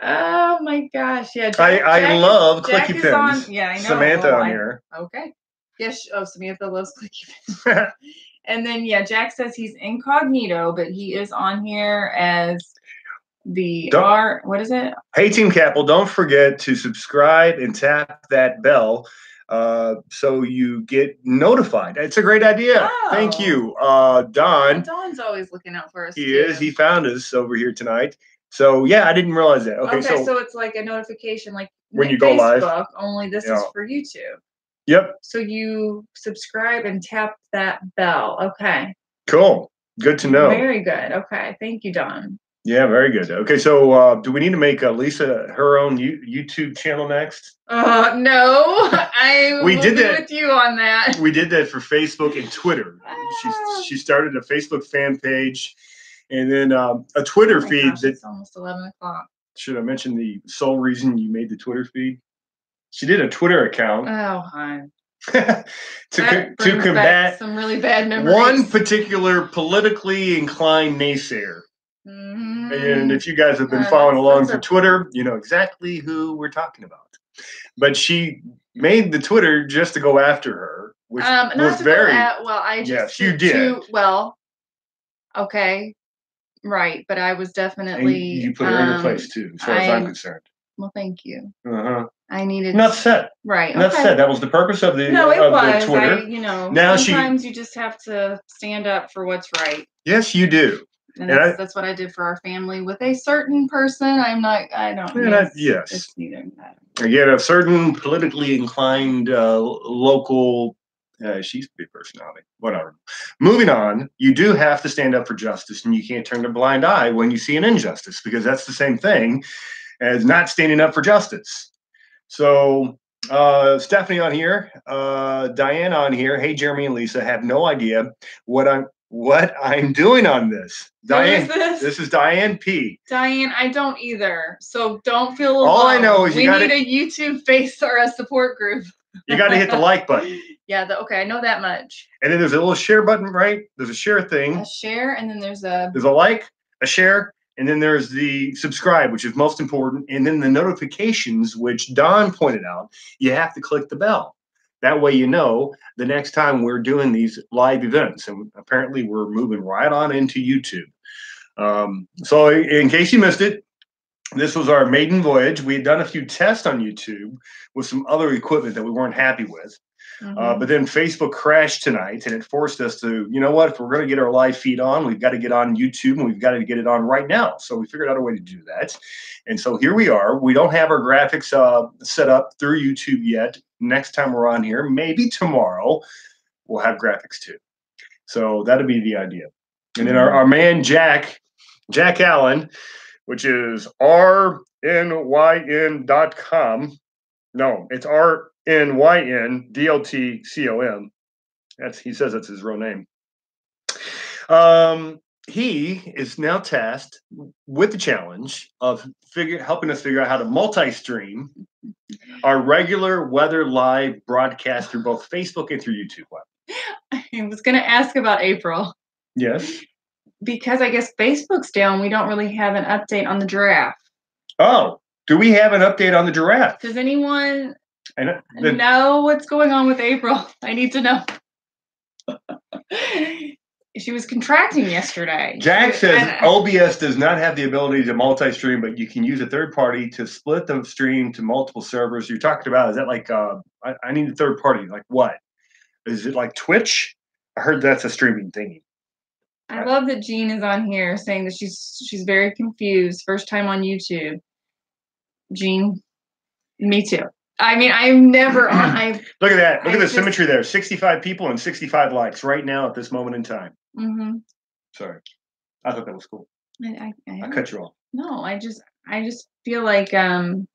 B: Oh my gosh! Yeah,
A: I love clicky pins.
B: I know.
A: Samantha on here.
B: Okay. Yes. Oh, Samantha loves clicky pins. And then Jack says he's incognito, but he is on here as what is it?
A: Hey, Team Capel, don't forget to subscribe and tap that bell so you get notified. It's a great idea.
B: Oh.
A: Thank you, Don.
B: Don's always looking out for us.
A: He is. He found us over here tonight. So yeah, I didn't realize that. Okay,
B: so it's like a notification, like
A: when you go live.
B: Facebook, only this is for YouTube.
A: Yep.
B: So you subscribe and tap that bell. Okay.
A: Cool. Good to know.
B: Very good. Okay. Thank you, Don.
A: Yeah, very good. Okay, so do we need to make Lisa her own YouTube channel next?
B: No, I
A: we did that
B: with you on that.
A: We did that for Facebook and Twitter. She started a Facebook fan page, and then a Twitter feed.
B: It's almost 11 o'clock.
A: Should I mention the sole reason you made the Twitter feed? She did a Twitter account.
B: Oh, hi.
A: to combat
B: some really bad memories.
A: One particular politically inclined naysayer.
B: Mm-hmm.
A: And if you guys have been following along for Twitter, you know exactly who we're talking about. But she made the Twitter just to go after her, which was very yes, you did.
B: Okay, right, but I was definitely
A: and you put her in her place too, as far as I'm concerned.
B: Well, thank you.
A: I
B: needed
A: enough said.
B: Right.
A: Enough said. That was the purpose of the the Twitter.
B: Now sometimes you just have to stand up for what's right.
A: Yes, you do.
B: And that's what I did for our family with a certain person. I don't.
A: Yes.
B: It's neither that.
A: Again, a certain politically inclined local. She's a big personality. Whatever. Moving on, you do have to stand up for justice, and you can't turn a blind eye when you see an injustice, because that's the same thing as not standing up for justice. So Stephanie on here, Diane on here. Hey, Jeremy and Lisa, have no idea what I'm doing on this. Diane, this is Diane P.
B: Diane, I don't either. So don't feel alone.
A: All I know is
B: we need a YouTube face or a support group.
A: You got to hit the like button.
B: Yeah, okay, I know that much.
A: And then there's a little share button, right? There's a share thing.
B: A share, and then there's a
A: like, a share, and then there's the subscribe, which is most important, and then the notifications, which Don pointed out. You have to click the bell. That way you know the next time we're doing these live events. And apparently we're moving right on into YouTube. So in case you missed it, this was our maiden voyage. We had done a few tests on YouTube with some other equipment that we weren't happy with. But then Facebook crashed tonight, and it forced us to, you know what, if we're going to get our live feed on, we've got to get on YouTube, and we've got to get it on right now. So we figured out a way to do that. And so here we are. We don't have our graphics set up through YouTube yet. Next time we're on here, maybe tomorrow, we'll have graphics too. So that'll be the idea. And then our man, Jack Allen, which is rnyn.com. No, it's RNYNDLTCOM. He says that's his real name. He is now tasked with the challenge of helping us figure out how to multi-stream our regular weather live broadcast through both Facebook and through YouTube.
B: I was going to ask about April.
A: Yes.
B: Because I guess Facebook's down, we don't really have an update on the giraffe.
A: Oh, do we have an update on the giraffe?
B: Does anyone know what's going on with April? I need to know. She was contracting yesterday.
A: Jack says OBS does not have the ability to multi-stream, but you can use a third party to split the stream to multiple servers. You're talking about, is that like, I need a third party. Like what? Is it like Twitch? I heard that's a streaming thingy.
B: I love that Jean is on here saying that she's very confused. First time on YouTube. Jean, me too. I mean, I'm never on.
A: Look at that. Look at the symmetry there. 65 people and 65 likes right now at this moment in time. Sorry. I thought that was cool. I cut you off.
B: No, I just feel like I'm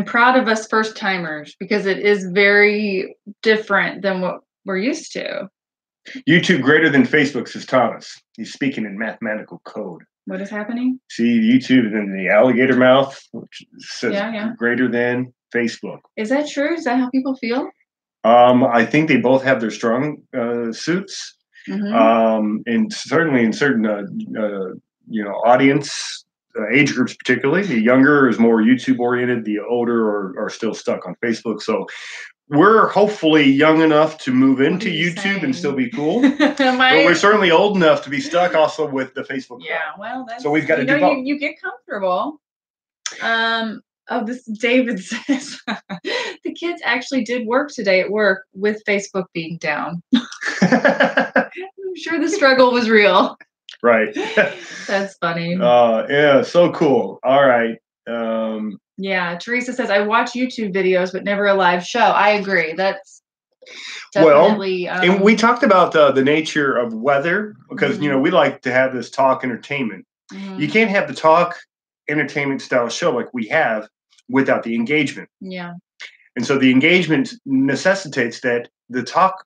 B: proud of us first timers because it is very different than what we're used to.
A: YouTube greater than Facebook, says Thomas. He's speaking in mathematical code.
B: What is happening?
A: See YouTube and then the alligator mouth, which says greater than Facebook.
B: Is that true? Is that how people feel?
A: I think they both have their strong suits. And certainly in certain audience age groups, particularly the younger is more YouTube oriented, the older are still stuck on Facebook. So we're hopefully young enough to move into YouTube and still be cool. But we're certainly old enough to be stuck also with the Facebook.
B: Yeah, well, that's,
A: so we've got to do both.
B: You get comfortable. Oh, this David says the kids actually did work today at work with Facebook being down. I'm sure the struggle was real.
A: Right.
B: That's funny.
A: Yeah, so cool. All right.
B: Yeah, Teresa says, I watch YouTube videos, but never a live show. I agree. That's
A: Well,
B: definitely.
A: and we talked about the nature of weather because,
B: Mhm.
A: we like to have this talk entertainment. You can't have the talk entertainment style show like we have without the engagement.
B: Yeah.
A: And so the engagement necessitates that the talk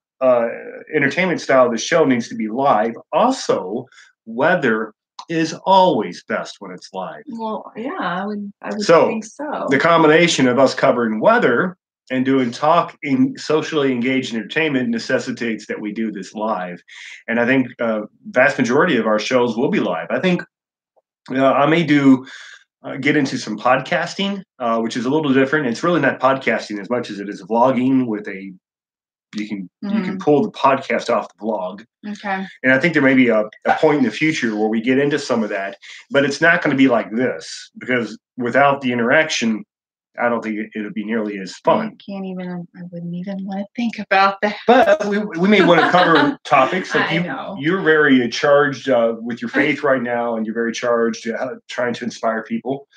A: entertainment style of the show needs to be live. Also, weather is always best when it's live.
B: Well, yeah, I would
A: So,
B: think so.
A: The combination of us covering weather and doing talk in socially engaged entertainment necessitates that we do this live. And I think vast majority of our shows will be live. I think I may do get into some podcasting, which is a little different. It's really not podcasting as much as it is vlogging with a you can pull the podcast off the vlog.
B: Okay.
A: And I think there may be a point in the future where we get into some of that, but it's not going to be like this because without the interaction, I don't think it'll be nearly as fun.
B: I wouldn't even want to think about that.
A: But we may want to cover topics like
B: I know.
A: You're very charged with your faith right now, and you're very charged trying to inspire people.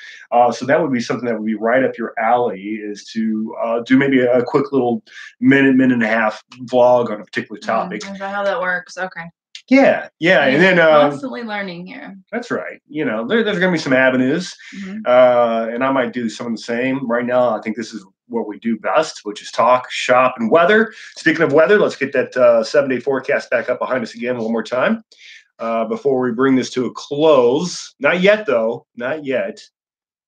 A: So that would be something that would be right up your alley is to do maybe a quick little minute and a half vlog on a particular topic.
B: Is that how that works? Okay.
A: Yeah, and then
B: constantly learning here.
A: That's right. There's going to be some avenues, and I might do some of the same. Right now, I think this is what we do best, which is talk, shop, and weather. Speaking of weather, let's get that 7-day forecast back up behind us again one more time before we bring this to a close. Not yet, though. Not yet.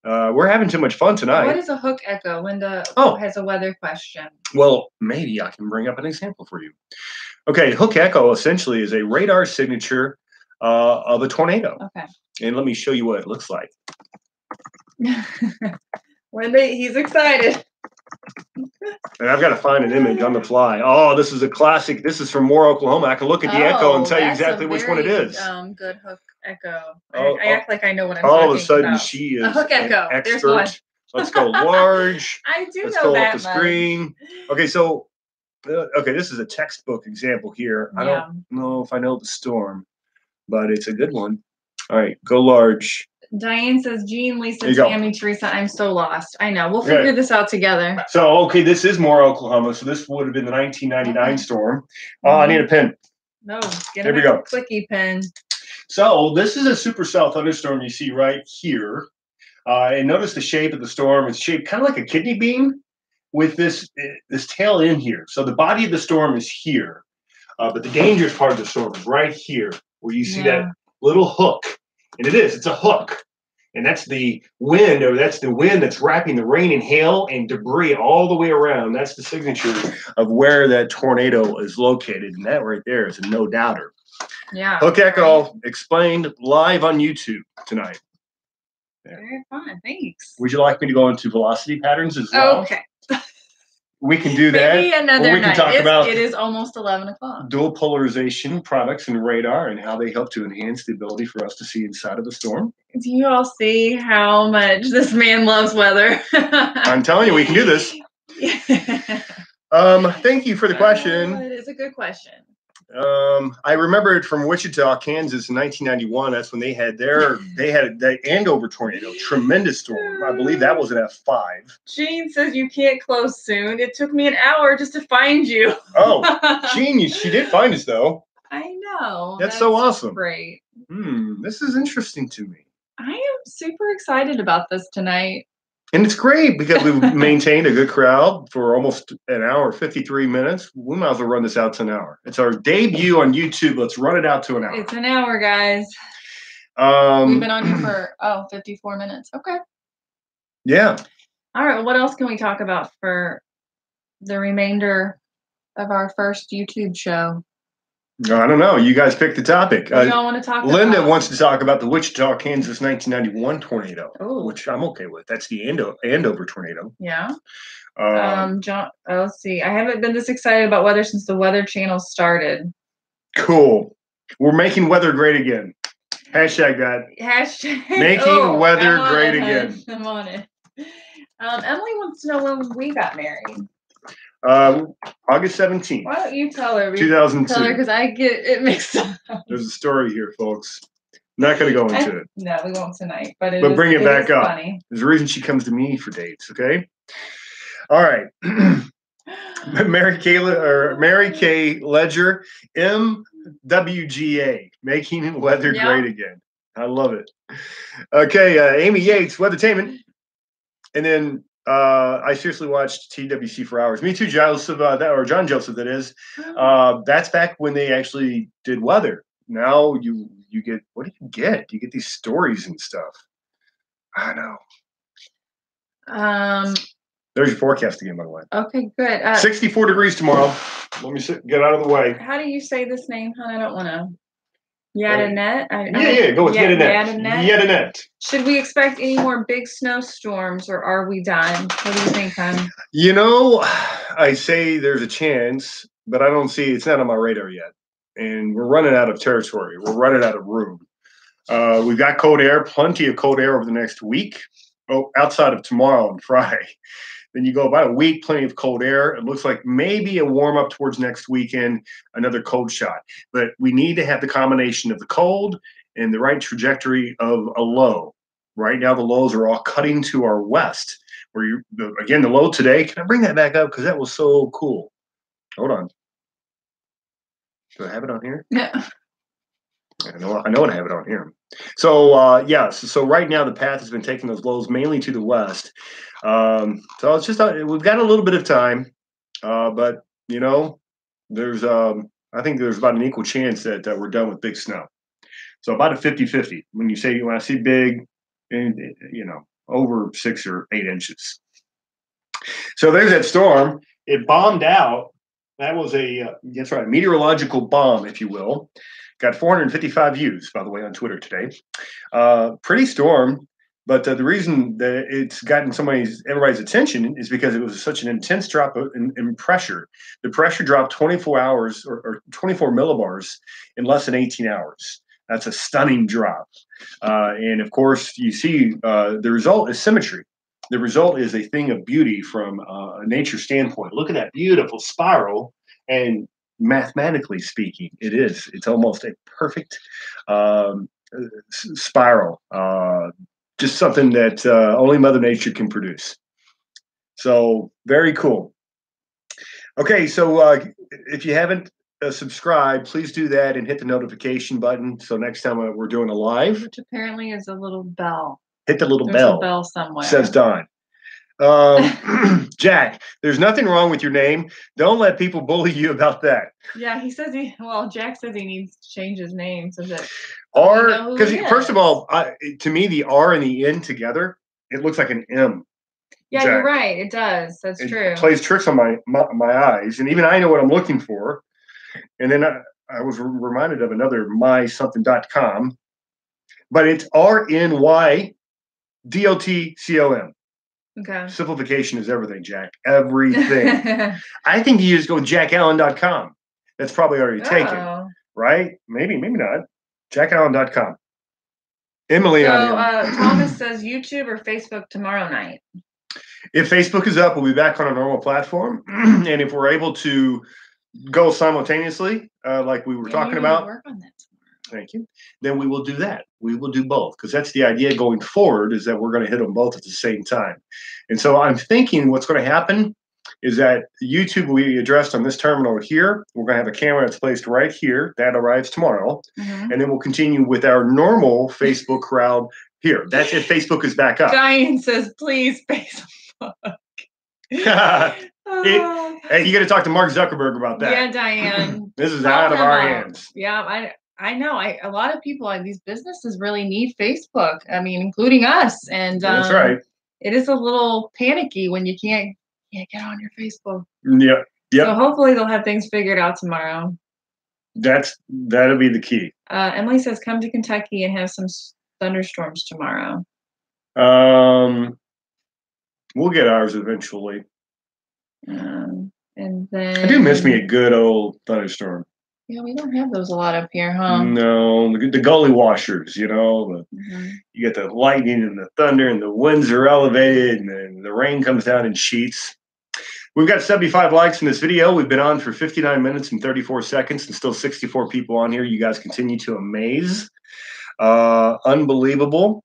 A: We're having too much fun tonight.
B: What is a hook echo? Linda has a weather question.
A: Well, maybe I can bring up an example for you. Okay, hook echo essentially is a radar signature of a tornado.
B: Okay.
A: And let me show you what it looks like.
B: He's excited.
A: And I've got to find an image on the fly. Oh, this is a classic. This is from Moore, Oklahoma. I can look at the echo and tell you exactly which one it is.
B: Good hook echo. I act like I know what I'm
A: all
B: talking about.
A: All of a sudden, she is
B: a hook echo.
A: An expert.
B: There's one.
A: Let's go large.
B: I do
A: Let's
B: know
A: go
B: that
A: up the screen. Okay, so this is a textbook example here. I don't know if I know the storm, but it's a good one. All right, go large.
B: Diane says, Jean, Lisa, Tammy, Teresa, I'm so lost. I know. We'll figure this out together.
A: So, this is Moore, Oklahoma. So this would have been the 1999 storm. I need a pen.
B: No,
A: there we go.
B: Clicky pen.
A: So this is a supercell thunderstorm you see right here. And notice the shape of the storm. It's shaped kind of like a kidney bean with this tail in here. So the body of the storm is here. But the dangerous part of the storm is right here where you see that little hook. And it's a hook. And that's the wind, or that's the wind that's wrapping the rain and hail and debris all the way around. That's the signature of where that tornado is located. And that right there is a no doubter.
B: Yeah.
A: Hook echo explained live on YouTube tonight.
B: Very fun. Thanks.
A: Would you like me to go into velocity patterns as well?
B: Okay.
A: We can do that.
B: Maybe another
A: or we can
B: night.
A: talk about
B: it is almost 11 o'clock.
A: Dual polarization products and radar and how they help to enhance the ability for us to see inside of a storm.
B: Do you all see how much this man loves weather?
A: I'm telling you, we can do this. Thank you for the question.
B: It is a good question.
A: I remember it from Wichita, Kansas in 1991. That's when they had the Andover tornado, tremendous storm. I believe that was an F5.
B: Jean says you can't close soon. It took me an hour just to find you.
A: Oh, Jean, she did find us though.
B: I know.
A: That's so awesome.
B: Great.
A: This is interesting to me.
B: I am super excited about this tonight.
A: And it's great because we've maintained a good crowd for almost an hour, 53 minutes. We might as well run this out to an hour. It's our debut on YouTube. Let's run it out to an hour.
B: It's an hour, guys. We've been on here for, 54 minutes. Okay.
A: Yeah.
B: All right. Well, what else can we talk about for the remainder of our first YouTube show?
A: I don't know. You guys pick the topic.
B: What do y'all want to talk about?
A: Linda wants to talk about the Wichita, Kansas 1991 tornado, which I'm okay with. That's the Andover tornado.
B: Yeah. John, let's see. I haven't been this excited about weather since the Weather Channel started.
A: Cool. We're making weather great again. Hashtag that.
B: Hashtag
A: making weather great again.
B: I'm on it. Emily wants to know when we got married.
A: August 17th.
B: Why don't you tell her?
A: 2002.
B: Tell her because I get it mixed up.
A: There's a story here, folks. Not going to go into it.
B: No, we won't tonight. But
A: bring it back up.
B: Funny.
A: There's a reason she comes to me for dates. Okay. All right. Mary K. Ledger, MWGA, making weather great again. I love it. Okay, Amy Yates, Weathertainment, and then I seriously watched TWC for hours. Me too, Joseph, John Joseph. That is. That's back when they actually did weather. Now you get, what do you get? You get these stories and stuff. I know. There's your forecast again, by the way.
B: Okay, good.
A: 64 degrees tomorrow. Let me get out of the way.
B: How do you say this name, hon? I don't want to. Yadanet?
A: Yeah, go with Yadanet. Yadanet.
B: Should we expect any more big snowstorms, or are we done? What do you think, hon?
A: You know, I say there's a chance, but I don't see, it's not on my radar yet. And we're running out of territory. We're running out of room. We've got cold air, plenty of cold air over the next week. Oh, outside of tomorrow and Friday. Then you go about a week, plenty of cold air. It looks like maybe a warm up towards next weekend, another cold shot. But we need to have the combination of the cold and the right trajectory of a low. Right now, the lows are all cutting to our west. Again, the low today. Can I bring that back up? Because that was so cool. Hold on. Do I have it on here?
B: No.
A: I know I have it on here. So, so right now the path has been taking those lows mainly to the west. So it's just, we've got a little bit of time, but, you know, there's, I think there's about an equal chance that we're done with big snow. So about a 50-50 when I see big, and, you know, over 6 or 8 inches. So there's that storm. It bombed out. That was that's right, meteorological bomb, if you will. Got 455 views, by the way, on Twitter today. Pretty storm, but the reason that it's gotten everybody's attention is because it was such an intense drop in pressure. The pressure dropped 24 hours or 24 millibars in less than 18 hours. That's a stunning drop. And of course, you see the result is symmetry. The result is a thing of beauty from a nature standpoint. Look at that beautiful spiral, and mathematically speaking, it's almost a perfect spiral. Just something that only Mother Nature can produce. So very cool. Okay, so if you haven't subscribed, please do that and hit the notification button. So next time we're doing a live,
B: which apparently is a little bell.
A: Hit the little
B: There's
A: bell.
B: A bell somewhere.
A: Says Don. Jack, there's nothing wrong with your name. Don't let people bully you about that.
B: Yeah, he says Jack says he needs to change his name so that
A: because first of all, to me the R and the N together, it looks like an M.
B: Yeah,
A: Jack.
B: You're right. It does. That's true.
A: It plays tricks on my eyes, and even I know what I'm looking for. And then I was reminded of another mysomething.com, but it's RNYDOTCOM.
B: Okay.
A: Simplification is everything, Jack. Everything. I think you just go jackallen.com. That's probably already taken, right? Maybe not. Jackallen.com. Emily on
B: Thomas says YouTube or Facebook tomorrow night.
A: If Facebook is up, we'll be back on a normal platform. And if we're able to go simultaneously, like we were talking about.
B: Work on that tomorrow.
A: Thank you. Then we will do that. We will do both, because that's the idea going forward, is that we're going to hit them both at the same time. And so I'm thinking what's going to happen is that YouTube will be addressed on this terminal here. We're going to have a camera that's placed right here. That arrives tomorrow. Mm-hmm. And then we'll continue with our normal Facebook crowd here. That's if Facebook is back up.
B: Diane says, please, Facebook.
A: Hey, you got to talk to Mark Zuckerberg about that.
B: Yeah, Diane.
A: This is out of our hands.
B: Yeah, I know. A lot of people, these businesses really need Facebook. I mean, including us. And
A: that's right.
B: It is a little panicky when you can't get on your Facebook.
A: Yeah. Yep.
B: So hopefully they'll have things figured out tomorrow.
A: That'll be the key.
B: Emily says, come to Kentucky and have some thunderstorms tomorrow.
A: We'll get ours eventually.
B: And then
A: I do miss me a good old thunderstorm.
B: Yeah, we don't have those a lot up here, huh?
A: No, the gully washers, you know. You get the lightning and the thunder, and the winds are elevated, and then the rain comes down in sheets. We've got 75 likes in this video. We've been on for 59 minutes and 34 seconds and still 64 people on here. You guys continue to amaze. Unbelievable.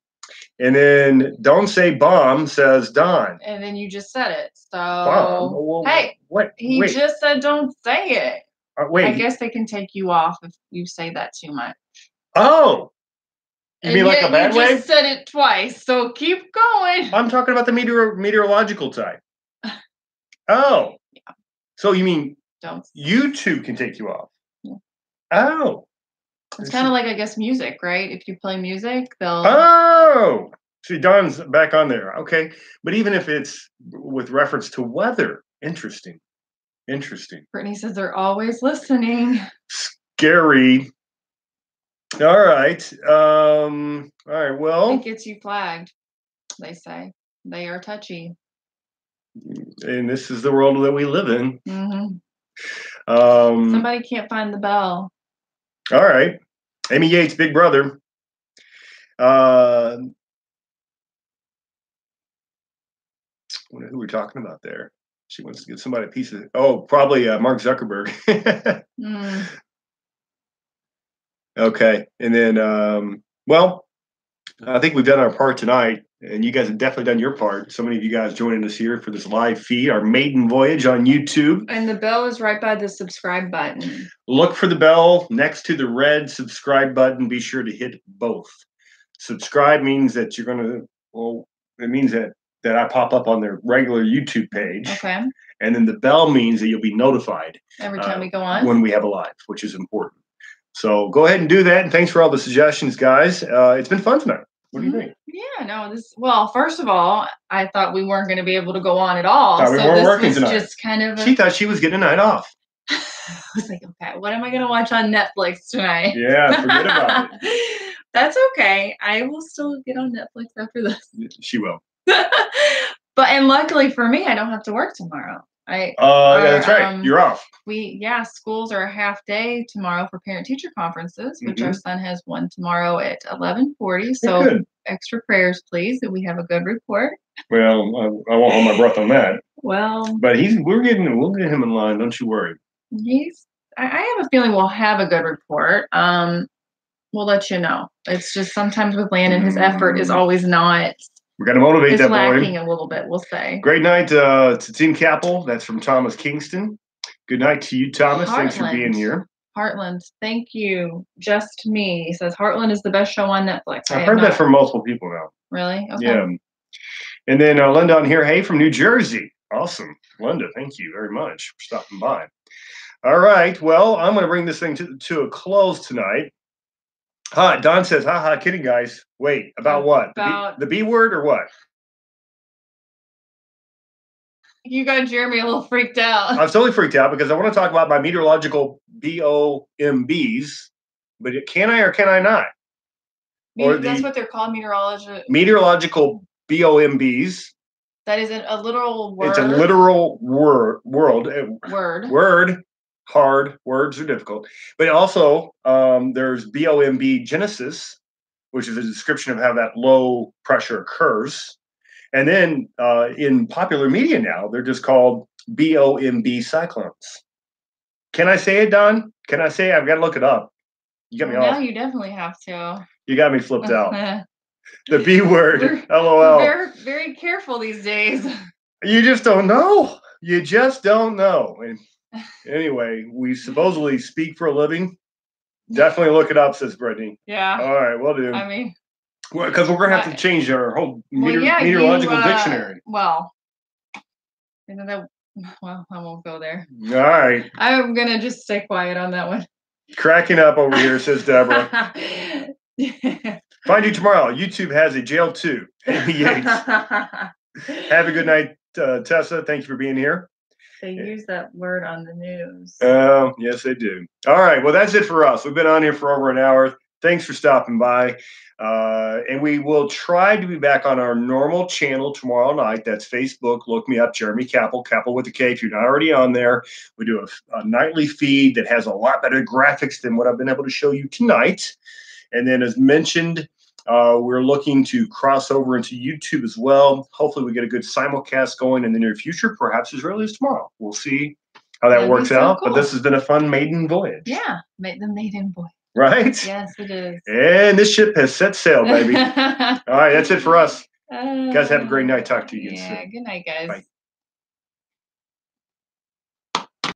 A: And then Don't Say Bomb says Don.
B: And then you just said it. So,
A: Bomb? Well,
B: hey,
A: what?
B: He just said don't say it.
A: Wait.
B: I guess they can take you off if you say that too much.
A: Oh. You mean like a bad way?
B: You just said it twice, so keep going.
A: I'm talking about the meteorological type. Oh.
B: Yeah.
A: So you mean
B: don't
A: YouTube can take you off?
B: Yeah.
A: Oh.
B: It's kind of like, I guess, music, right? If you play music, they'll...
A: Oh! See, Don's back on there. Okay. But even if it's with reference to weather, interesting. Interesting.
B: Brittany says they're always listening.
A: Scary. All right. All right, well...
B: It gets you flagged, they say. They are touchy.
A: And this is the world that we live in.
B: Mm-hmm.
A: Somebody
B: can't find the bell.
A: All right. Amy Yates, big brother. Who are we talking about there? She wants to give somebody a piece of... Oh, probably Mark Zuckerberg. Okay. And then, well, I think we've done our part tonight. And you guys have definitely done your part. So many of you guys joining us here for this live feed, our maiden voyage on YouTube.
B: And the bell is right by the subscribe button.
A: Look for the bell next to the red subscribe button. Be sure to hit both. Subscribe means that you're going to, well, it means that I pop up on their regular YouTube page.
B: Okay.
A: And then the bell means that you'll be notified
B: every time we go on
A: when we have a live, which is important. So go ahead and do that. And thanks for all the suggestions, guys. It's been fun tonight. What do you think?
B: Yeah, no, well, first of all, I thought we weren't going to be able to go on at all.
A: Thought we weren't working tonight.
B: Just kind of
A: She thought she was getting a night off.
B: I was like, okay, what am I going to watch on Netflix tonight?
A: Yeah, forget about it.
B: That's okay. I will still get on Netflix after this.
A: She will.
B: And luckily for me, I don't have to work tomorrow.
A: Yeah, that's right. You're off.
B: Schools are a half day tomorrow for parent-teacher conferences, which our son has one tomorrow at 11:40. So extra prayers, please, that we have a good report.
A: Well, I won't hold my breath on that.
B: Well,
A: but we'll get him in line. Don't you worry.
B: I have a feeling we'll have a good report. We'll let you know. It's just sometimes with Landon, his effort is always not.
A: We're going to motivate that boy.
B: It's lacking a little bit, we'll say.
A: Great night to Team Capel. That's from Thomas Kingston. Good night to you, Thomas.
B: Heartland.
A: Thanks for being here.
B: Heartland, thank you. Just me. He says Heartland is the best show on Netflix.
A: I've heard that from multiple people now.
B: Really? Okay.
A: Yeah. And then Linda on here. Hey, from New Jersey. Awesome. Linda, thank you very much for stopping by. All right. Well, I'm going to bring this thing to a close tonight. Don says, haha, kidding, guys. Wait, about what?
B: About
A: the B word or what?
B: You got Jeremy a little freaked out.
A: I was totally freaked out because I want to talk about my meteorological BOMBs, but can I or can I not?
B: That's what they're called,
A: meteorological BOMBs.
B: That is a literal word.
A: It's a literal word. Hard words are difficult, but also there's BOMB Genesis, which is a description of how that low pressure occurs. And then in popular media now, they're just called BOMB cyclones. Can I say it, Don? Can I say it? I've got to look it up. You got me off.
B: Now you definitely have to.
A: You got me flipped out. The B word. LOL.
B: We're very careful these days.
A: You just don't know. You just don't know. And anyway, we supposedly speak for a living. Definitely look it up, says Brittany.
B: Yeah.
A: All right, we'll do.
B: I mean,
A: because we're going to have to change our whole meteorological dictionary.
B: Well, I won't go there.
A: All right.
B: I'm going to just stay quiet on that one.
A: Cracking up over here, says Deborah. Find you tomorrow. YouTube has a jail too. Amy Yates. Have a good night, Tessa. Thank you for being here.
B: They use that word on the news.
A: Yes, they do. All right. Well, that's it for us. We've been on here for over an hour. Thanks for stopping by. And we will try to be back on our normal channel tomorrow night. That's Facebook. Look me up, Jeremy Capel, Capel with a K if you're not already on there. We do a nightly feed that has a lot better graphics than what I've been able to show you tonight. And then as mentioned, We're looking to cross over into YouTube as well. Hopefully we get a good simulcast going in the near future, perhaps as early as tomorrow. We'll see how that works out. Cool. But this has been a fun maiden voyage.
B: Yeah, the maiden voyage.
A: Right?
B: Yes, it is.
A: And this ship has set sail, baby. All right, that's it for us. Guys, have a great night. Talk to you again soon.
B: Good night, guys.
A: Bye.